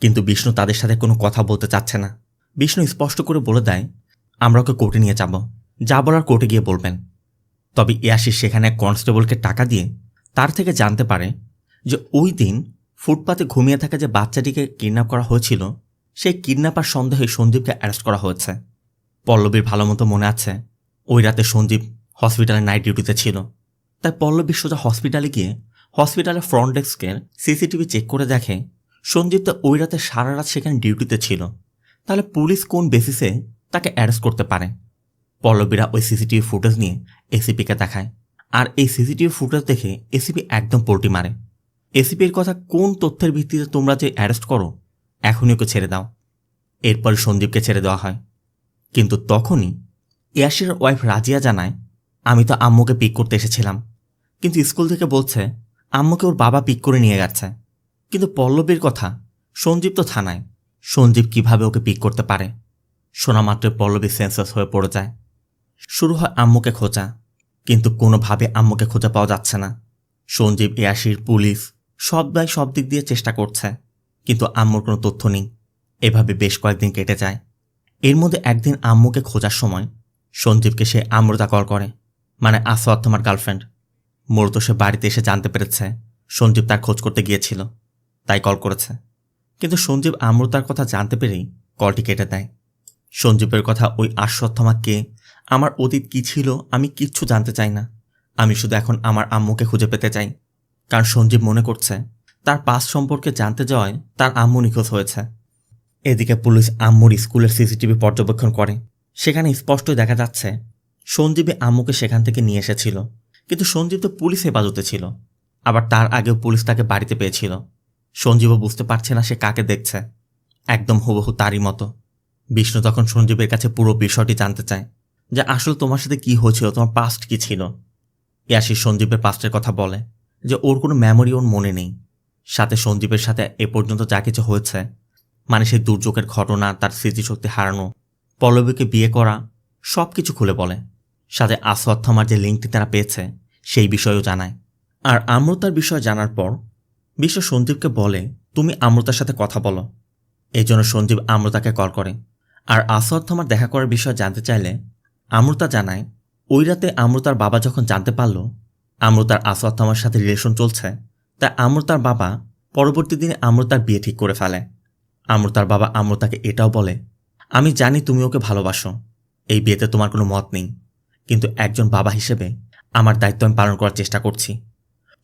কিন্তু বিষ্ণু তাদের সাথে কোনো কথা বলতে চাচ্ছে না। বিষ্ণু স্পষ্ট করে বলে দেয় আমরা ওকে কোর্টে নিয়ে যাব, যা বলার কোর্টে গিয়ে বলবেন। তবে ইয়াসির সেখানে এক কনস্টেবলকে টাকা দিয়ে তার থেকে জানতে পারে যে ওই দিন ফুটপাতে ঘুমিয়ে থাকা যে বাচ্চাটিকে কিডন্যাপ করা হয়েছিল সেই কিডন্যাপার সন্দেহে সঞ্জীবকে অ্যারেস্ট করা হয়েছে। পল্লবীর ভালো মতো মনে আছে ওই রাতে সঞ্জীব হসপিটালে নাইট ডিউটিতে ছিল। তাই পল্লবী সোজা হসপিটালে গিয়ে হসপিটালের ফ্রন্ট ডেস্কের সিসিটিভি চেক করে দেখে সঞ্জীব তো ওই রাতে সারা রাত সেখানে ডিউটিতে ছিল। তাহলে পুলিশ কোন বেসিসে তাকে অ্যারেস্ট করতে পারে? পল্লবীরা ওই সিসিটিভি ফুটেজ নিয়ে এসিপিকে দেখায়। আর এই সিসিটিভি ফুটেজ দেখে এসিপি একদম পোল্টি মারে। এসিপির কথা, কোন তথ্যের ভিত্তিতে তোমরা যে অ্যারেস্ট করো, এখনই ওকে ছেড়ে দাও। এরপরে সঞ্জীবকে ছেড়ে দেওয়া হয়। কিন্তু তখনই ইয়াসিরের ওয়াইফ রাজিয়া জানায় আমি তো আম্মুকে পিক করতে এসেছিলাম, কিন্তু স্কুল থেকে বলছে আম্মুকে ওর বাবা পিক করে নিয়ে গেছে। কিন্তু পল্লবীর কথা, সঞ্জীব তো থানায়, সঞ্জীব কিভাবে ওকে পিক করতে পারে? শোনা মাত্র পল্লবী সেন্সাস হয়ে পড়ে যায়। শুরু হয় আম্মুকে খোঁজা, কিন্তু কোনোভাবে আম্মুকে খোঁজা পাওয়া যাচ্ছে না। সঞ্জীব, ইয়াসির, পুলিশ সবাই সব দিক দিয়ে চেষ্টা করছে, কিন্তু আম্মুর কোনো তথ্য নেই। এভাবে বেশ কয়েকদিন কেটে যায়। এর মধ্যে একদিন আম্মুকে খোঁজার সময় সঞ্জীবকে সে আমরতা কল করে, মানে আসওয়াত্থমার গার্লফ্রেন্ড। মূলত সে বাড়িতে এসে জানতে পেরেছে সঞ্জীব তার খোঁজ করতে গিয়েছিল, তাই কল করেছে। কিন্তু সঞ্জীব আমরতার কথা জানতে পেরেই কলটি কেটে দেয়। সঞ্জীবের কথা, ওই আসওয়াত্থমা কে, আমার অতীত কি ছিল আমি কিচ্ছু জানতে চাই না। আমি শুধু এখন আমার আম্মুকে খুঁজে পেতে চাই। কারণ সঞ্জীব মনে করছে তার পাস্ট সম্পর্কে জানতে যাওয়ায় তার আম্মু নিখোঁজ হয়েছে। এদিকে পুলিশ আম্মুর স্কুলের সিসিটিভি পর্যবেক্ষণ করে। সেখানে স্পষ্টই দেখা যাচ্ছে সঞ্জীবী আম্মুকে সেখান থেকে নিয়ে এসেছিল। কিন্তু সঞ্জীব তো পুলিশ হেফাজতে ছিল, আবার তার আগেও পুলিশ তাকে বাড়িতে পেয়েছিল। সঞ্জীবও বুঝতে পারছে না সে কাকে দেখছে, একদম হুবহু তারই মতো। বিষ্ণু তখন সঞ্জীবের কাছে পুরো বিষয়টি জানতে চায় যে আসলে তোমার সাথে কি হয়েছিল, তোমার পাস্ট কি ছিল। ইয়াসির সঞ্জীবের পাস্টের কথা বলে যে ওর কোনো মেমোরি ওর মনে নেই। সাথে সঞ্জীবের সাথে এ পর্যন্ত যা কিছু হয়েছে মানে সেই দুর্যোগের ঘটনা, তার স্মৃতিশক্তি হারানো, পল্লবীকে বিয়ে করা, সব কিছু খুলে বলে। সাথে আসওয়াদ থামার যে লিঙ্কটি তারা পেয়েছে সেই বিষয়েও জানায়। আর আমৃতার বিষয় জানার পর বিশ্ব সঞ্জীবকে বলে, তুমি আমৃতার সাথে কথা বলো। এই জন্য সঞ্জীব আমৃতাকে কল করে। আর আসওয়াদ থামার দেখা করার বিষয় জানতে চাইলে আমৃতা জানায়, ওই রাতে আমৃতার বাবা যখন জানতে পারল আমৃতার আসওয়াদ থামার সাথে রিলেশন চলছে, তাই আমৃতার বাবা পরবর্তী দিনে আমৃতার বিয়ে ঠিক করে ফেলে। আমৃতার বাবা আমৃতাকে এটাও বলে, আমি জানি তুমি ওকে ভালোবাসো, এই বিয়েতে তোমার কোনো মত নেই, কিন্তু একজন বাবা হিসেবে আমার দায়িত্ব আমি পালন করার চেষ্টা করছি।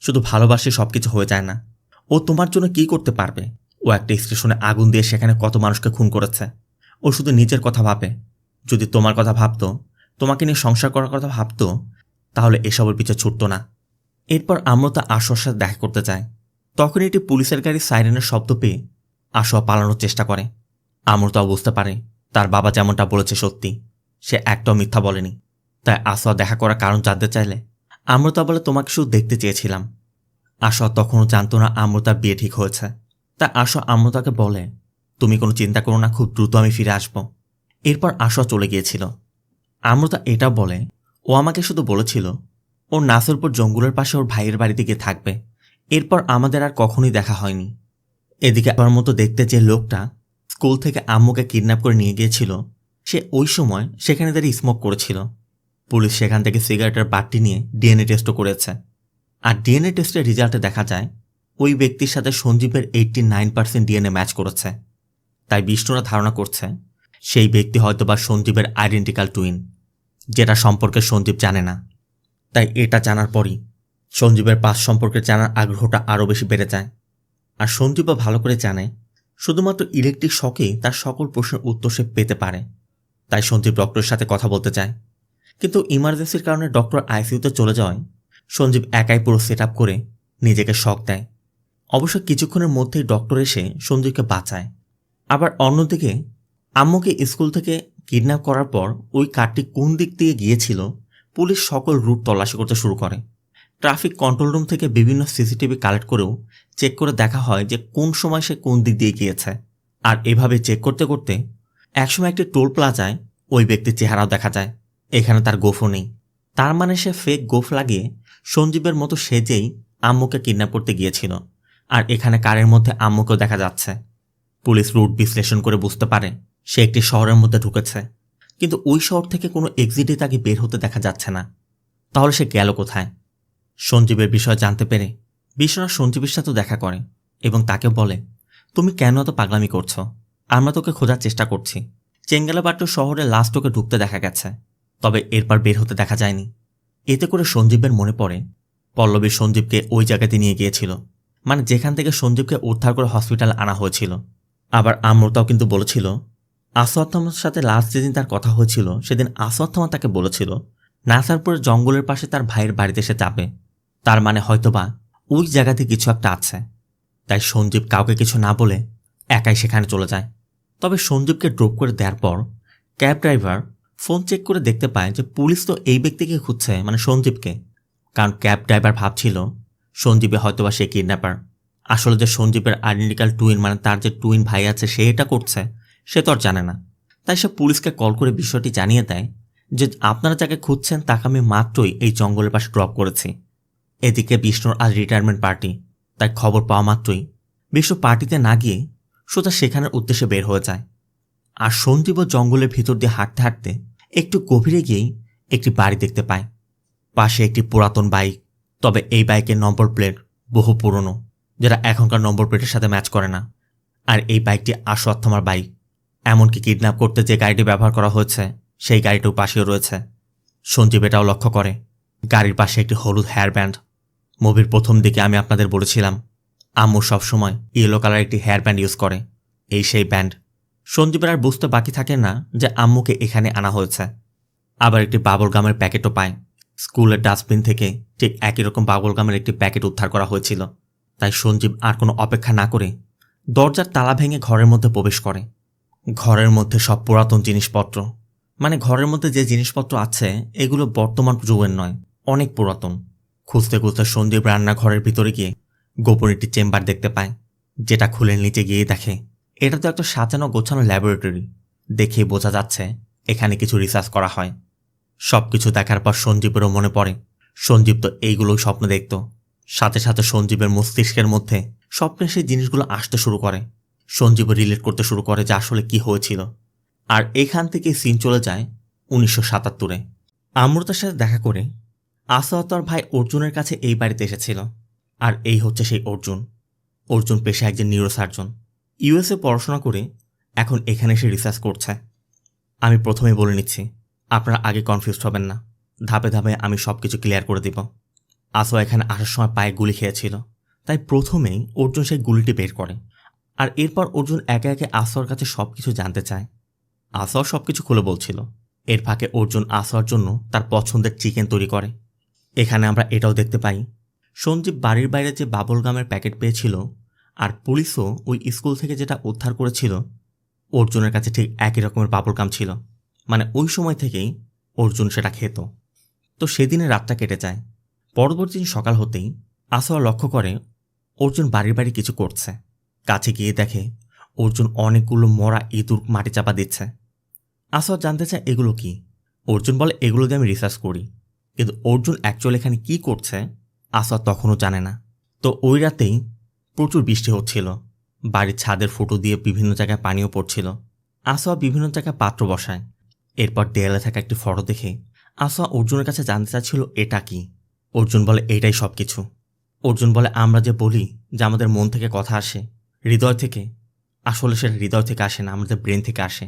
শুধু ভালোবাসে সবকিছু হয়ে যায় না। ও তোমার জন্য কি করতে পারবে? ও একটা স্টেশনে আগুন দিয়ে সেখানে কত মানুষকে খুন করেছে। ও শুধু নিজের কথা ভাবে। যদি তোমার কথা ভাবতো, তোমাকে নিয়ে সংসার করার কথা ভাবতো, তাহলে এসবের পিছনে ছুটতো না। এরপর আমৃতা আশোয়ার সাথে দেখা করতে চায়। তখন একটি পুলিশের গাড়ির সাইরেনের শব্দ পেয়ে আশোয়া পালানোর চেষ্টা করে। আমৃতাও বুঝতে পারে তার বাবা যেমনটা বলেছে সত্যি, সে একটাও মিথ্যা বলেনি। তাই আশোয়া দেখা করার কারণ জানতে চাইলে আমৃতা বলে, তোমাকে শুধু দেখতে চেয়েছিলাম। আশোয়া তখনও জানত না আমৃতার বিয়ে ঠিক হয়েছে। তাই আশোয়া আমৃতাকে বলে, তুমি কোনো চিন্তা করো না, খুব দ্রুত আমি ফিরে আসব। এরপর আশোয়া চলে গিয়েছিল। আমৃতা এটা বলে, ও আমাকে শুধু বলেছিল ওর নাসরপুর জঙ্গলের পাশে ওর ভাইয়ের বাড়িতে গিয়ে থাকবে। এরপর আমাদের আর কখনোই দেখা হয়নি। এদিকে আমার মতো দেখতে যে লোকটা স্কুল থেকে আম্মুকে কিডন্যাপ করে নিয়ে গিয়েছিল, সে ওই সময় সেখানে দাঁড়িয়ে স্মোক করেছিল। পুলিশ সেখান থেকে সিগারেটের বাটটি নিয়ে ডিএনএ টেস্টও করেছে। আর ডিএনএ টেস্টের রেজাল্টে দেখা যায় ওই ব্যক্তির সাথে সঞ্জীবের 89% ডিএনএ ম্যাচ করেছে। তাই বিষ্ণুরা ধারণা করছে সেই ব্যক্তি হয়তোবা সঞ্জীবের আইডেন্টিক্যাল টুইন, যেটা সম্পর্কে সঞ্জীব জানে না। তাই এটা জানার পরই সঞ্জীবের পাস সম্পর্কে জানার আগ্রহটা আরও বেশি বেড়ে যায়। আর সঞ্জীবও ভালো করে জানে শুধুমাত্র ইলেকট্রিক শকেই তার সকল প্রশ্নের উত্তর সে পেতে পারে। তাই সঞ্জীব ডক্টরের সাথে কথা বলতে চায়, কিন্তু ইমার্জেন্সির কারণে ডক্টর আইসিইউতে চলে যাওয়ায় সঞ্জীব একাই পুরো সেট আপ করে নিজেকে শক দেয়। অবশ্য কিছুক্ষণের মধ্যেই ডক্টর এসে সঞ্জীবকে বাঁচায়। আবার অন্যদিকে আম্মুকে স্কুল থেকে কিডন্যাপ করার পর ওই কারটি কোন দিক দিয়ে গিয়েছিল পুলিশ সকল রুট তল্লাশি করতে শুরু করে। ট্রাফিক কন্ট্রোল রুম থেকে বিভিন্ন সিসিটিভি কালেক্ট করেও চেক করে দেখা হয় যে কোন সময় সে কোন দিক দিয়ে গিয়েছে। আর এভাবে চেক করতে করতে একসময় একটি টোল প্লাজায় ওই ব্যক্তির চেহারাও দেখা যায়। এখানে তার গোফও নেই। তার মানে সে ফেক গোফ লাগিয়ে সঞ্জীবের মতো সেজেই আম্মুকে কিডন্যাপ করতে গিয়েছিল। আর এখানে কারের মধ্যে আম্মুকেও দেখা যাচ্ছে। পুলিশ রুট বিশ্লেষণ করে বুঝতে পারে সে একটি শহরের মধ্যে ঢুকেছে, কিন্তু ওই শহর থেকে কোনো এক্সিটে তাকে বের হতে দেখা যাচ্ছে না। তাহলে সে গেল কোথায়? সঞ্জীবের বিষয়ে জানতে পেরে বিশ্বনাথ সঞ্জীবের সাথে দেখা করে এবং তাকে বলে, তুমি কেন এত পাগলামি করছো? আমরা তোকে খোঁজার চেষ্টা করছি। চেঙ্গালাবাট্টু শহরে লাস্ট ওকে ঢুকতে দেখা গেছে, তবে এরপর বের হতে দেখা যায়নি। এতে করে সঞ্জীবের মনে পড়ে পল্লবী সঞ্জীবকে ওই জায়গাতে নিয়ে গিয়েছিল, মানে যেখান থেকে সঞ্জীবকে উদ্ধার করে হসপিটালে আনা হয়েছিল। আবার আমৃতাও কিন্তু বলেছিল আসওয়াদ থামার সাথে লাস্ট যেদিন তার কথা হয়েছিল সেদিন আসওয়াদ থামা তাকে বলেছিল নাসারপুরের জঙ্গলের পাশে তার ভাইয়ের বাড়িতে সে যাবে। তার মানে হয়তোবা ওই জায়গাতে কিছু একটা আছে। তাই সঞ্জীব কাউকে কিছু না বলে একাই সেখানে চলে যায়। তবে সঞ্জীবকে ড্রপ করে দেওয়ার পর ক্যাব ড্রাইভার ফোন চেক করে দেখতে পায় যে পুলিশ তো এই ব্যক্তিকে খুঁজছে, মানে সঞ্জীবকে। কারণ ক্যাব ড্রাইভার ভাবছিল সঞ্জীবে হয়তোবা সে কিডন্যাপার। আসলে যে সঞ্জীবের আইডেন্টিক্যাল টুইন, মানে তার যে টুইন ভাই আছে সে এটা করছে, সে তো আর জানে না। তাই সে পুলিশকে কল করে বিষয়টি জানিয়ে দেয় যে আপনারা যাকে খুঁজছেন তাকে আমি মাত্রই এই জঙ্গলের পাশে ড্রপ করেছি। এদিকে বিষ্ণুর আজ রিটায়ারমেন্ট পার্টি, তাই খবর পাওয়া মাত্রই বিষ্ণু পার্টিতে না গিয়ে সোজা সেখানের উদ্দেশ্যে বের হয়ে যায়। আর সঞ্জীবও জঙ্গলের ভিতর দিয়ে হাঁটতে হাঁটতে একটু গভীরে গিয়েই একটি বাড়ি দেখতে পায়। পাশে একটি পুরাতন বাইক, তবে এই বাইকের নম্বর প্লেট বহু পুরনো, যেটা এখনকার নম্বর প্লেটের সাথে ম্যাচ করে না। আর এই বাইকটি আসওয়াদ থামার বাইক। এমনকি কিডন্যাপ করতে যে গাড়িটি ব্যবহার করা হয়েছে সেই গাড়িটিও পাশেও রয়েছে। সঞ্জীব এটাও লক্ষ্য করে গাড়ির পাশে একটি হলুদ হেয়ার ব্যান্ড। মুভির প্রথম দিকে আমি আপনাদের বলেছিলাম আম্মু সবসময় ইয়েলো কালার একটি হেয়ার ব্যান্ড ইউজ করে, এই সেই ব্যান্ড। সঞ্জীবের আর বুঝতে বাকি থাকে না যে আম্মুকে এখানে আনা হয়েছে। আবার একটি বাবল গামের প্যাকেটও পায়। স্কুলের ডাস্টবিন থেকে ঠিক একই রকম বাবল গামের একটি প্যাকেট উদ্ধার করা হয়েছিল। তাই সঞ্জীব আর কোনো অপেক্ষা না করে দরজার তালা ভেঙে ঘরের মধ্যে প্রবেশ করে। ঘরের মধ্যে সব পুরাতন জিনিসপত্র, মানে ঘরের মধ্যে যে জিনিসপত্র আছে এগুলো বর্তমান যুগের নয়, অনেক পুরাতন। খুঁজতে খুঁজতে সঞ্জীব রান্নাঘরের ভিতরে গিয়ে গোপন একটি চেম্বার দেখতে পায়, যেটা খুলে নিচে গিয়ে দেখে এটা তো একটা সাজানো গোছানো ল্যাবরেটরি, দেখেই বোঝা যাচ্ছে এখানে কিছু রিসার্চ করা হয়। সব কিছু দেখার পর সঞ্জীবেরও মনে পড়ে সঞ্জীব তো এইগুলোই স্বপ্ন দেখত। সাথে সাথে সঞ্জীবের মস্তিষ্কের মধ্যে স্বপ্নে সেই জিনিসগুলো আসতে শুরু করে। সঞ্জীবও রিলেট করতে শুরু করে যে আসলে কি হয়েছিল। আর এখান থেকে সিন চলে যায় 1977-এ। আমৃতার সাথে দেখা করে আসোয়া তার ভাই অর্জুনের কাছে এই বাড়িতে এসেছিল। আর এই হচ্ছে সেই অর্জুন। অর্জুন পেশায় একজন নিউরোসার্জন, ইউএসএ পড়াশোনা করে এখন এখানে এসে রিসার্চ করছে। আমি প্রথমেই বলে নিচ্ছি, আপনারা আগে কনফিউজড হবেন না, ধাপে ধাপে আমি সব কিছু ক্লিয়ার করে দিব। আসোয়া এখানে আসার সময় পায়ে গুলি খেয়েছিল, তাই প্রথমেই অর্জুন সেই গুলিটি বের করে। আর এরপর অর্জুন একে একে আসোয়ার কাছে সব কিছু জানতে চায়। আসোয়া সব কিছু খুলে বলছিল। এর ফাঁকে অর্জুন আসোয়ার জন্য তার পছন্দের চিকেন তৈরি করে। এখানে আমরা এটাও দেখতে পাই সঞ্জীব বাড়ির বাইরে যে বাবল গামের প্যাকেট পেয়েছিল আর পুলিশও ওই স্কুল থেকে যেটা উদ্ধার করেছিল, অর্জুনের কাছে ঠিক একই রকমের বাবল গাম ছিল। মানে ওই সময় থেকেই অর্জুন সেটা খেত। তো সেদিনের রাতটা কেটে যায়। পরবর্তী দিন সকাল হতেই আসোয়া লক্ষ্য করে অর্জুন বাড়ির বাড়ি কিছু করছে। কাছে গিয়ে দেখে অর্জুন অনেকগুলো মরা ইঁদুর মাটি চাপা দিচ্ছে। আসোয়া জানতে চায় এগুলো কি। অর্জুন বলে এগুলো দিয়ে আমি রিসার্চ করি। কিন্তু অর্জুন অ্যাকচুয়ালি এখানে কি করছে আসোয়া তখনও জানে না। তো ওই রাতেই প্রচুর বৃষ্টি হচ্ছিল। বাড়ির ছাদের ফুটো দিয়ে বিভিন্ন জায়গায় পানিও পড়ছিল। আসোয়া বিভিন্ন জায়গায় পাত্র বসায়। এরপর দেয়ালে থাকা একটি ফটো দেখে আসোয়া অর্জুনের কাছে জানতে চাচ্ছিল এটা কি। অর্জুন বলে এটাই সব কিছু। অর্জুন বলে আমরা যে বলি যে আমাদের মন থেকে কথা আসে, হৃদয় থেকে, আসলে সেটা হৃদয় থেকে আসে না, আমাদের ব্রেন থেকে আসে।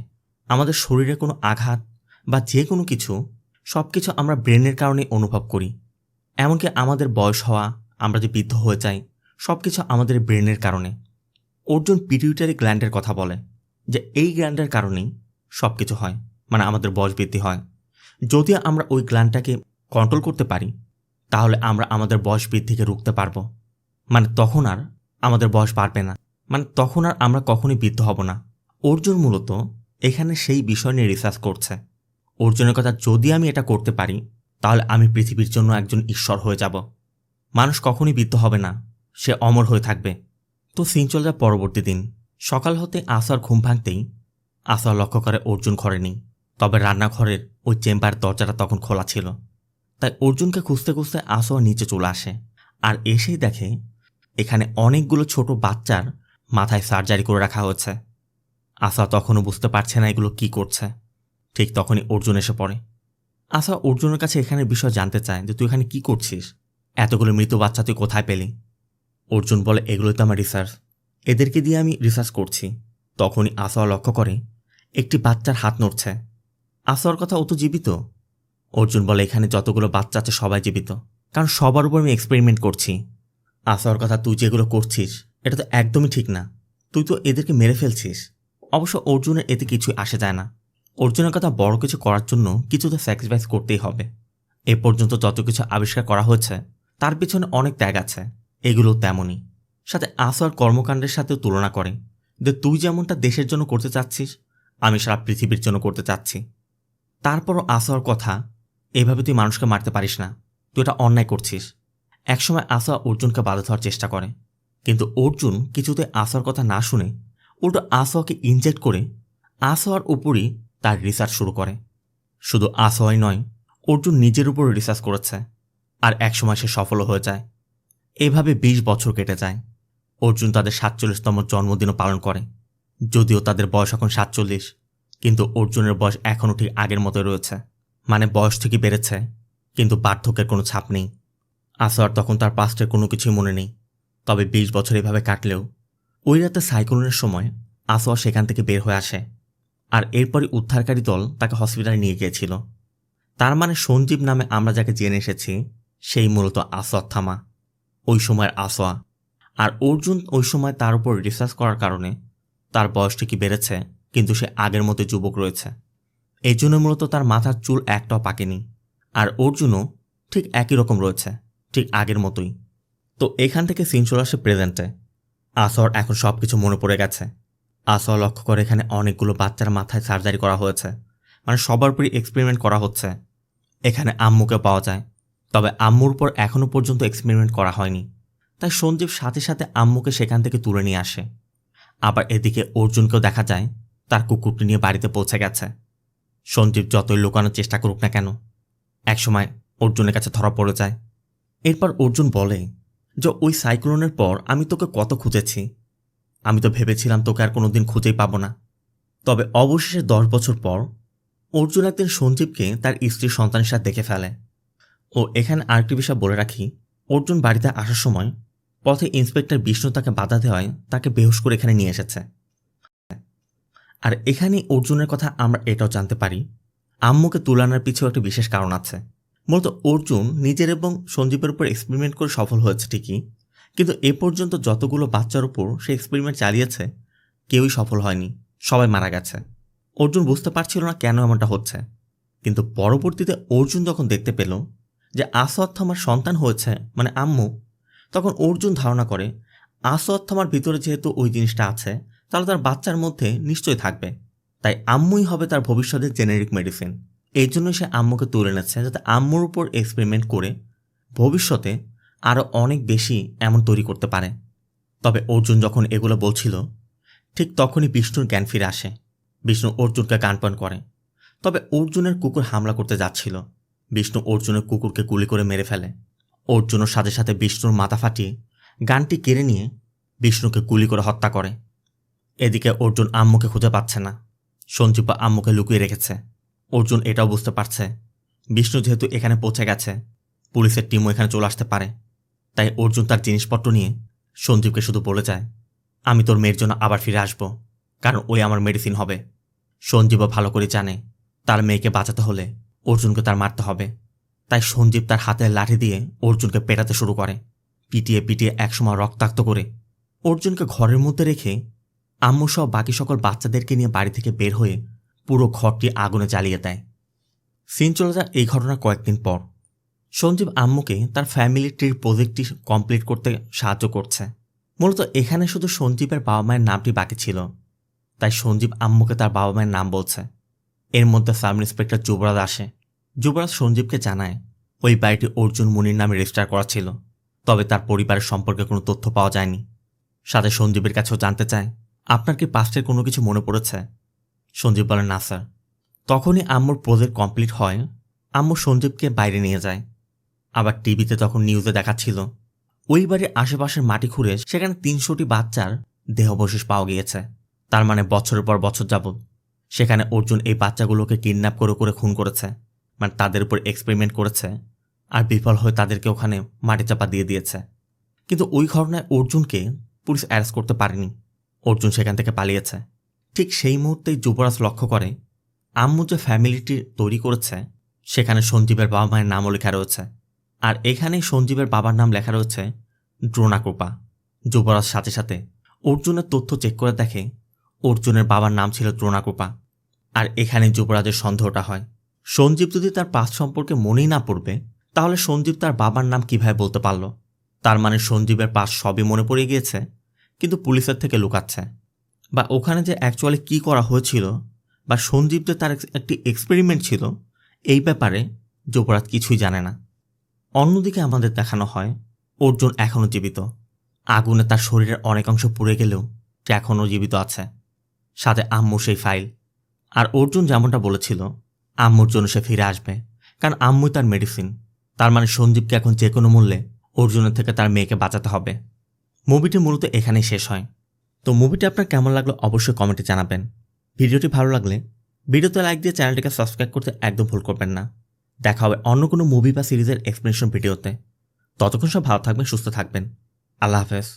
আমাদের শরীরে কোনো আঘাত বা যে কোনো কিছু, সব কিছু আমরা ব্রেনের কারণেই অনুভব করি। এমনকি আমাদের বয়স হওয়া, আমরা যে বৃদ্ধ হয়ে যাই, সব কিছু আমাদের ব্রেনের কারণে। অর্জুন পিটিউটারি গ্ল্যান্ডের কথা বলে যে এই গ্ল্যান্ডের কারণেই সব কিছু হয়, মানে আমাদের বয়স বৃদ্ধি হয়। যদি আমরা ওই গ্ল্যান্ডটাকে কন্ট্রোল করতে পারি তাহলে আমরা আমাদের বয়স বৃদ্ধিকে রুখতে পারবো। মানে তখন আর আমাদের বয়স বাড়বে না, মানে তখন আর আমরা কখনোই বৃদ্ধ হব না। অর্জুন মূলত এখানে সেই বিষয় নিয়ে রিসার্চ করছে। অর্জুনের কথা, যদি আমি এটা করতে পারি তাহলে আমি পৃথিবীর জন্য একজন ঈশ্বর হয়ে যাব। মানুষ কখনই বৃদ্ধ হবে না, সে অমর হয়ে থাকবে। তো সিন চলে যায় পরবর্তী দিন। সকাল হতে আসোয়ার ঘুম ভাঙতেই আসোয়া লক্ষ্য করে অর্জুন ঘরে নেই। তবে রান্নাঘরের ওই চেম্বার দরজাটা তখন খোলা ছিল। তাই অর্জুনকে খুঁজতে খুঁজতে আসোয়া নিচে চলে আসে। আর এসেই দেখে এখানে অনেকগুলো ছোট বাচ্চার মাথায় সার্জারি করে রাখা হয়েছে। আসোয়া তখনও বুঝতে পারছে না এগুলো কি করছে। ঠিক তখনই অর্জুন এসে পড়ে। আসোয়া অর্জুনের কাছে এখানের বিষয় জানতে চায় যে তুই এখানে কি করছিস, এতগুলো মৃত বাচ্চা তুই কোথায় পেলি। অর্জুন বলে এগুলোই তো আমার রিসার্চ, এদেরকে দিয়ে আমি রিসার্চ করছি। তখনই আসোয়া লক্ষ্য করে একটি বাচ্চার হাত নড়ছে। আসোয়ার কথা, ও তো জীবিত। অর্জুন বলে এখানে যতগুলো বাচ্চা আছে সবাই জীবিত, কারণ সবার উপর আমি এক্সপেরিমেন্ট করছি। আসোয়ার কথা, তুই যেগুলো করছিস এটা তো একদমই ঠিক না, তুই তো এদেরকে মেরে ফেলছিস। অবশ্য অর্জুনের এতে কিছুই আসে যায় না। অর্জুনের কথা, বড় কিছু করার জন্য কিছু তো স্যাক্রিফাইস করতেই হবে। এ পর্যন্ত যত কিছু আবিষ্কার করা হয়েছে তার পিছনে অনেক ত্যাগ আছে, এগুলো তেমনই। সাথে আসোয়ার কর্মকাণ্ডের সাথেও তুলনা করে যে তুই যেমনটা দেশের জন্য করতে চাচ্ছিস আমি সারা পৃথিবীর জন্য করতে চাচ্ছি। তারপরও আসোয়ার কথা, এভাবে তুই মানুষকে মারতে পারিস না, তুই এটা অন্যায় করছিস। একসময় আসোয়া অর্জুনকে বাধা দেওয়ার চেষ্টা করে, কিন্তু অর্জুন কিছুতে আসোয়ার কথা না শুনে উল্টো আসোয়াকে ইনজেক্ট করে আসোয়ার উপরই তার রিসার্চ শুরু করে। শুধু আসোয়াই নয়, অর্জুন নিজের উপর রিসার্চ করেছে, আর একসময় সে সফলও হয়ে যায়। এভাবে 20 বছর কেটে যায়। অর্জুন তাদের 47তম জন্মদিনও পালন করে। যদিও তাদের বয়স এখন 47, কিন্তু অর্জুনের বয়স এখনও ঠিক আগের মতোই রয়েছে। মানে বয়স ঠিকই বেড়েছে, কিন্তু বার্ধক্যের কোনো ছাপ নেই। আসোয়ার তখন তার পাস্টের কোনো কিছুই মনে নেই। তবে 20 বছর এভাবে কাটলেও ওই রাতে সাইক্লোনের সময় আসোয়া সেখান থেকে বের হয়ে আসে। আর এরপরই উদ্ধারকারী দল তাকে হসপিটালে নিয়ে গিয়েছিল। তার মানে সঞ্জীব নামে আমরা যাকে জেনে এসেছি সেই মূলত আসোয়ার থামা, ওই সময়ের আসোয়া। আর অর্জুন ওই সময় তার উপর রিসার্চ করার কারণে তার বয়স ঠিকই বেড়েছে, কিন্তু সে আগের মতো যুবক রয়েছে। এই জন্য মূলত তার মাথার চুল একটাও পাকেনি। আর অর্জুনও ঠিক একই রকম রয়েছে, ঠিক আগের মতোই। তো এখান থেকে সিন চলে আসে প্রেজেন্টে। আসোয়ার এখন সব কিছু মনে পড়ে গেছে। আসোয়া লক্ষ্য করে এখানে অনেকগুলো বাচ্চার মাথায় সার্জারি করা হয়েছে, মানে সবার উপরই এক্সপেরিমেন্ট করা হচ্ছে। এখানে আম্মুকে পাওয়া যায়, তবে আম্মুর উপর এখনও পর্যন্ত এক্সপেরিমেন্ট করা হয়নি। তাই সঞ্জীব সাথে সাথে আম্মুকে সেখান থেকে তুলে নিয়ে আসে। আবার এদিকে অর্জুনকেও দেখা যায় তার কুকুরটি নিয়ে বাড়িতে পৌঁছে গেছে। সঞ্জীব যতই লুকানোর চেষ্টা করুক না কেন, একসময় অর্জুনের কাছে ধরা পড়ে যায়। এরপর অর্জুন বলে যে ওই সাইক্লোনের পর আমি তোকে কত খুঁজেছি, আমি তো ভেবেছিলাম তোকে আর কোনোদিন খুঁজেই পাবো না। তবে অবশেষে 10 বছর পর অর্জুন একদিন সঞ্জীবকে তার স্ত্রীর সন্তানের সাথে দেখে ফেলে। ও এখানে আরেকটি বিষয় বলে রাখি, অর্জুন বাড়িতে আসার সময় পথে ইন্সপেক্টর বিষ্ণু তাকে বাধা দেওয়ায় তাকে বেহুশ করে এখানে নিয়ে এসেছে। আর এখানে অর্জুনের কথা আমরা এটাও জানতে পারি, আম্মুকে তুলানোর পিছেও একটা বিশেষ কারণ আছে। মূলত অর্জুন নিজের এবং সঞ্জীবের উপর এক্সপেরিমেন্ট করে সফল হয়েছে ঠিকই, কিন্তু এ পর্যন্ত যতগুলো বাচ্চার উপর সে এক্সপেরিমেন্ট চালিয়েছে কেউই সফল হয়নি, সবাই মারা গেছে। অর্জুন বুঝতে পারছিল না কেন এমনটা হচ্ছে, কিন্তু পরবর্তীতে অর্জুন যখন দেখতে পেল যে আসওয়াদ থামার সন্তান হয়েছে মানে আম্মু, তখন অর্জুন ধারণা করে আসওয়াদ থামার ভিতরে যেহেতু ওই জিনিসটা আছে তাহলে তার বাচ্চার মধ্যে নিশ্চয়ই থাকবে, তাই আম্মুই হবে তার ভবিষ্যতের জেনেরিক মেডিসিন। এই জন্য সে আম্মুকে তুলে এনেছে যাতে আম্মুর উপর এক্সপেরিমেন্ট করে ভবিষ্যতে আরও অনেক বেশি এমন তৈরি করতে পারে। তবে অর্জুন যখন এগুলো বলছিল ঠিক তখনই বিষ্ণুর জ্ঞান ফিরে আসে। বিষ্ণু অর্জুনকে গানপান করে, তবে অর্জুনের কুকুর হামলা করতে যাচ্ছিল। বিষ্ণু অর্জুনের কুকুরকে গুলি করে মেরে ফেলে। অর্জুনের সাথে সাথে বিষ্ণুর মাথা ফাটিয়ে গানটি কেড়ে নিয়ে বিষ্ণুকে গুলি করে হত্যা করে। এদিকে অর্জুন আম্মুকে খুঁজে পাচ্ছে না, সঞ্জীব আম্মুকে লুকিয়ে রেখেছে। অর্জুন এটাও বুঝতে পারছে বিষ্ণু যেহেতু এখানে পৌঁছে গেছে, পুলিশের টিমও এখানে চলে আসতে পারে। তাই অর্জুন তার জিনিসপত্র নিয়ে সঞ্জীবকে শুধু বলে যায়, আমি তোর মেয়ের জন্য আবার ফিরে আসব, কারণ ওই আমার মেডিসিন হবে। সঞ্জীবও ভালো করে জানে তার মেয়েকে বাঁচাতে হলে অর্জুনকে তার মারতে হবে। তাই সঞ্জীব তার হাতের লাঠি দিয়ে অর্জুনকে পেটাতে শুরু করে। পিটিয়ে পিটিয়ে একসময় রক্তাক্ত করে অর্জুনকে ঘরের মধ্যে রেখে আম্মু সহ বাকি সকল বাচ্চাদেরকে নিয়ে বাড়ি থেকে বের হয়ে পুরো ঘরটি আগুনে জ্বালিয়ে দেয়। সিন চলে যায় এই ঘটনার কয়েকদিন পর। সঞ্জীব আম্মুকে তার ফ্যামিলি ট্রির প্রজেক্টটি কমপ্লিট করতে সাহায্য করছে। মূলত এখানে শুধু সঞ্জীবের বাবা মায়ের নামটি বাকি ছিল, তাই সঞ্জীব আম্মুকে তার বাবা মায়ের নাম বলছে। এর মধ্যে সাব ইন্সপেক্টর যুবরাজ আসে। যুবরাজ সঞ্জীবকে জানায় ওই বাড়িটি অর্জুন মুনির নামে রেজিস্টার করা ছিল, তবে তার পরিবারের সম্পর্কে কোনো তথ্য পাওয়া যায়নি। সাথে সঞ্জীবের কাছেও জানতে চায় আপনার কি পাস্টের কোনো কিছু মনে পড়েছে। সঞ্জীব বলে না স্যার। তখনই আম্মুর প্রজেক্ট কমপ্লিট হয়। আম্মু সঞ্জীবকে বাইরে নিয়ে যায়। আবার টিভিতে তখন নিউজে দেখাচ্ছিল ওই বাড়ির আশেপাশের মাটি খুঁড়ে সেখানে 300টি বাচ্চার দেহাবশেষ পাওয়া গিয়েছে। তার মানে বছরের পর বছর যাবত সেখানে অর্জুন এই বাচ্চাগুলোকে কিডন্যাপ করে করে খুন করেছে, মানে তাদের উপর এক্সপেরিমেন্ট করেছে, আর বিফল হয়ে তাদেরকে ওখানে মাটি চাপা দিয়ে দিয়েছে। কিন্তু ওই ঘটনায় অর্জুনকে পুলিশ অ্যারেস্ট করতে পারেনি। অর্জুন সেখান থেকে পালিয়েছে। ঠিক সেই মুহূর্তেই যুবরাজ লক্ষ্য করে আম্মু যে ফ্যামিলিটি তৈরি করেছে সেখানে সঞ্জীবের বাবা মায়ের নামও লেখা রয়েছে, আর এখানেই সঞ্জীবের বাবার নাম লেখা রয়েছে দ্রোণাকৃপা। যুবরাজ সাথে সাথে অর্জুনের তথ্য চেক করে দেখে অর্জুনের বাবার নাম ছিল দ্রোণাকৃপা। আর এখানে যুবরাজের সন্দেহটা হয় সঞ্জীব যদি তার পাস্ট সম্পর্কে মনেই না পড়বে তাহলে সঞ্জীব তার বাবার নাম কিভাবে বলতে পারল। তার মানে সঞ্জীবের পাস্ট সবই মনে পড়ে গিয়েছে, কিন্তু পুলিশের থেকে লুকাচ্ছে। বা ওখানে যে অ্যাকচুয়ালি কি করা হয়েছিল বা সঞ্জীব যে তার একটি এক্সপেরিমেন্ট ছিল এই ব্যাপারে যুবরাজ কিছুই জানে না। অন্যদিকে আমাদের দেখানো হয় অর্জুন এখনও জীবিত। আগুনে তার শরীরের অনেক অংশ পুড়ে গেলেও সে এখনও জীবিত আছে। সাথে আম্মু সেই ফাইল। আর অর্জুন যেমনটা বলেছিল আম্মুর জন্য সে ফিরে আসবে, কারণ আম্মুই তার মেডিসিন। তার মানে সঞ্জীবকে এখন যে কোনো মূল্যে অর্জুনের থেকে তার মেয়েকে বাঁচাতে হবে। মুভিটি মূলত এখানেই শেষ হয়। তো মুভিটি আপনার কেমন লাগলো অবশ্যই কমেন্টে জানাবেন। ভিডিওটি ভালো লাগলে ভিডিওতে লাইক দিয়ে চ্যানেলটিকে সাবস্ক্রাইব করতে একদম ভুল করবেন না। দেখা হবে অন্য কোনো মুভি বা সিরিজের এক্সপ্লেনেশন ভিডিওতে। ততক্ষণ সব ভালো থাকবেন, সুস্থ থাকবেন। আল্লাহ হাফেজ।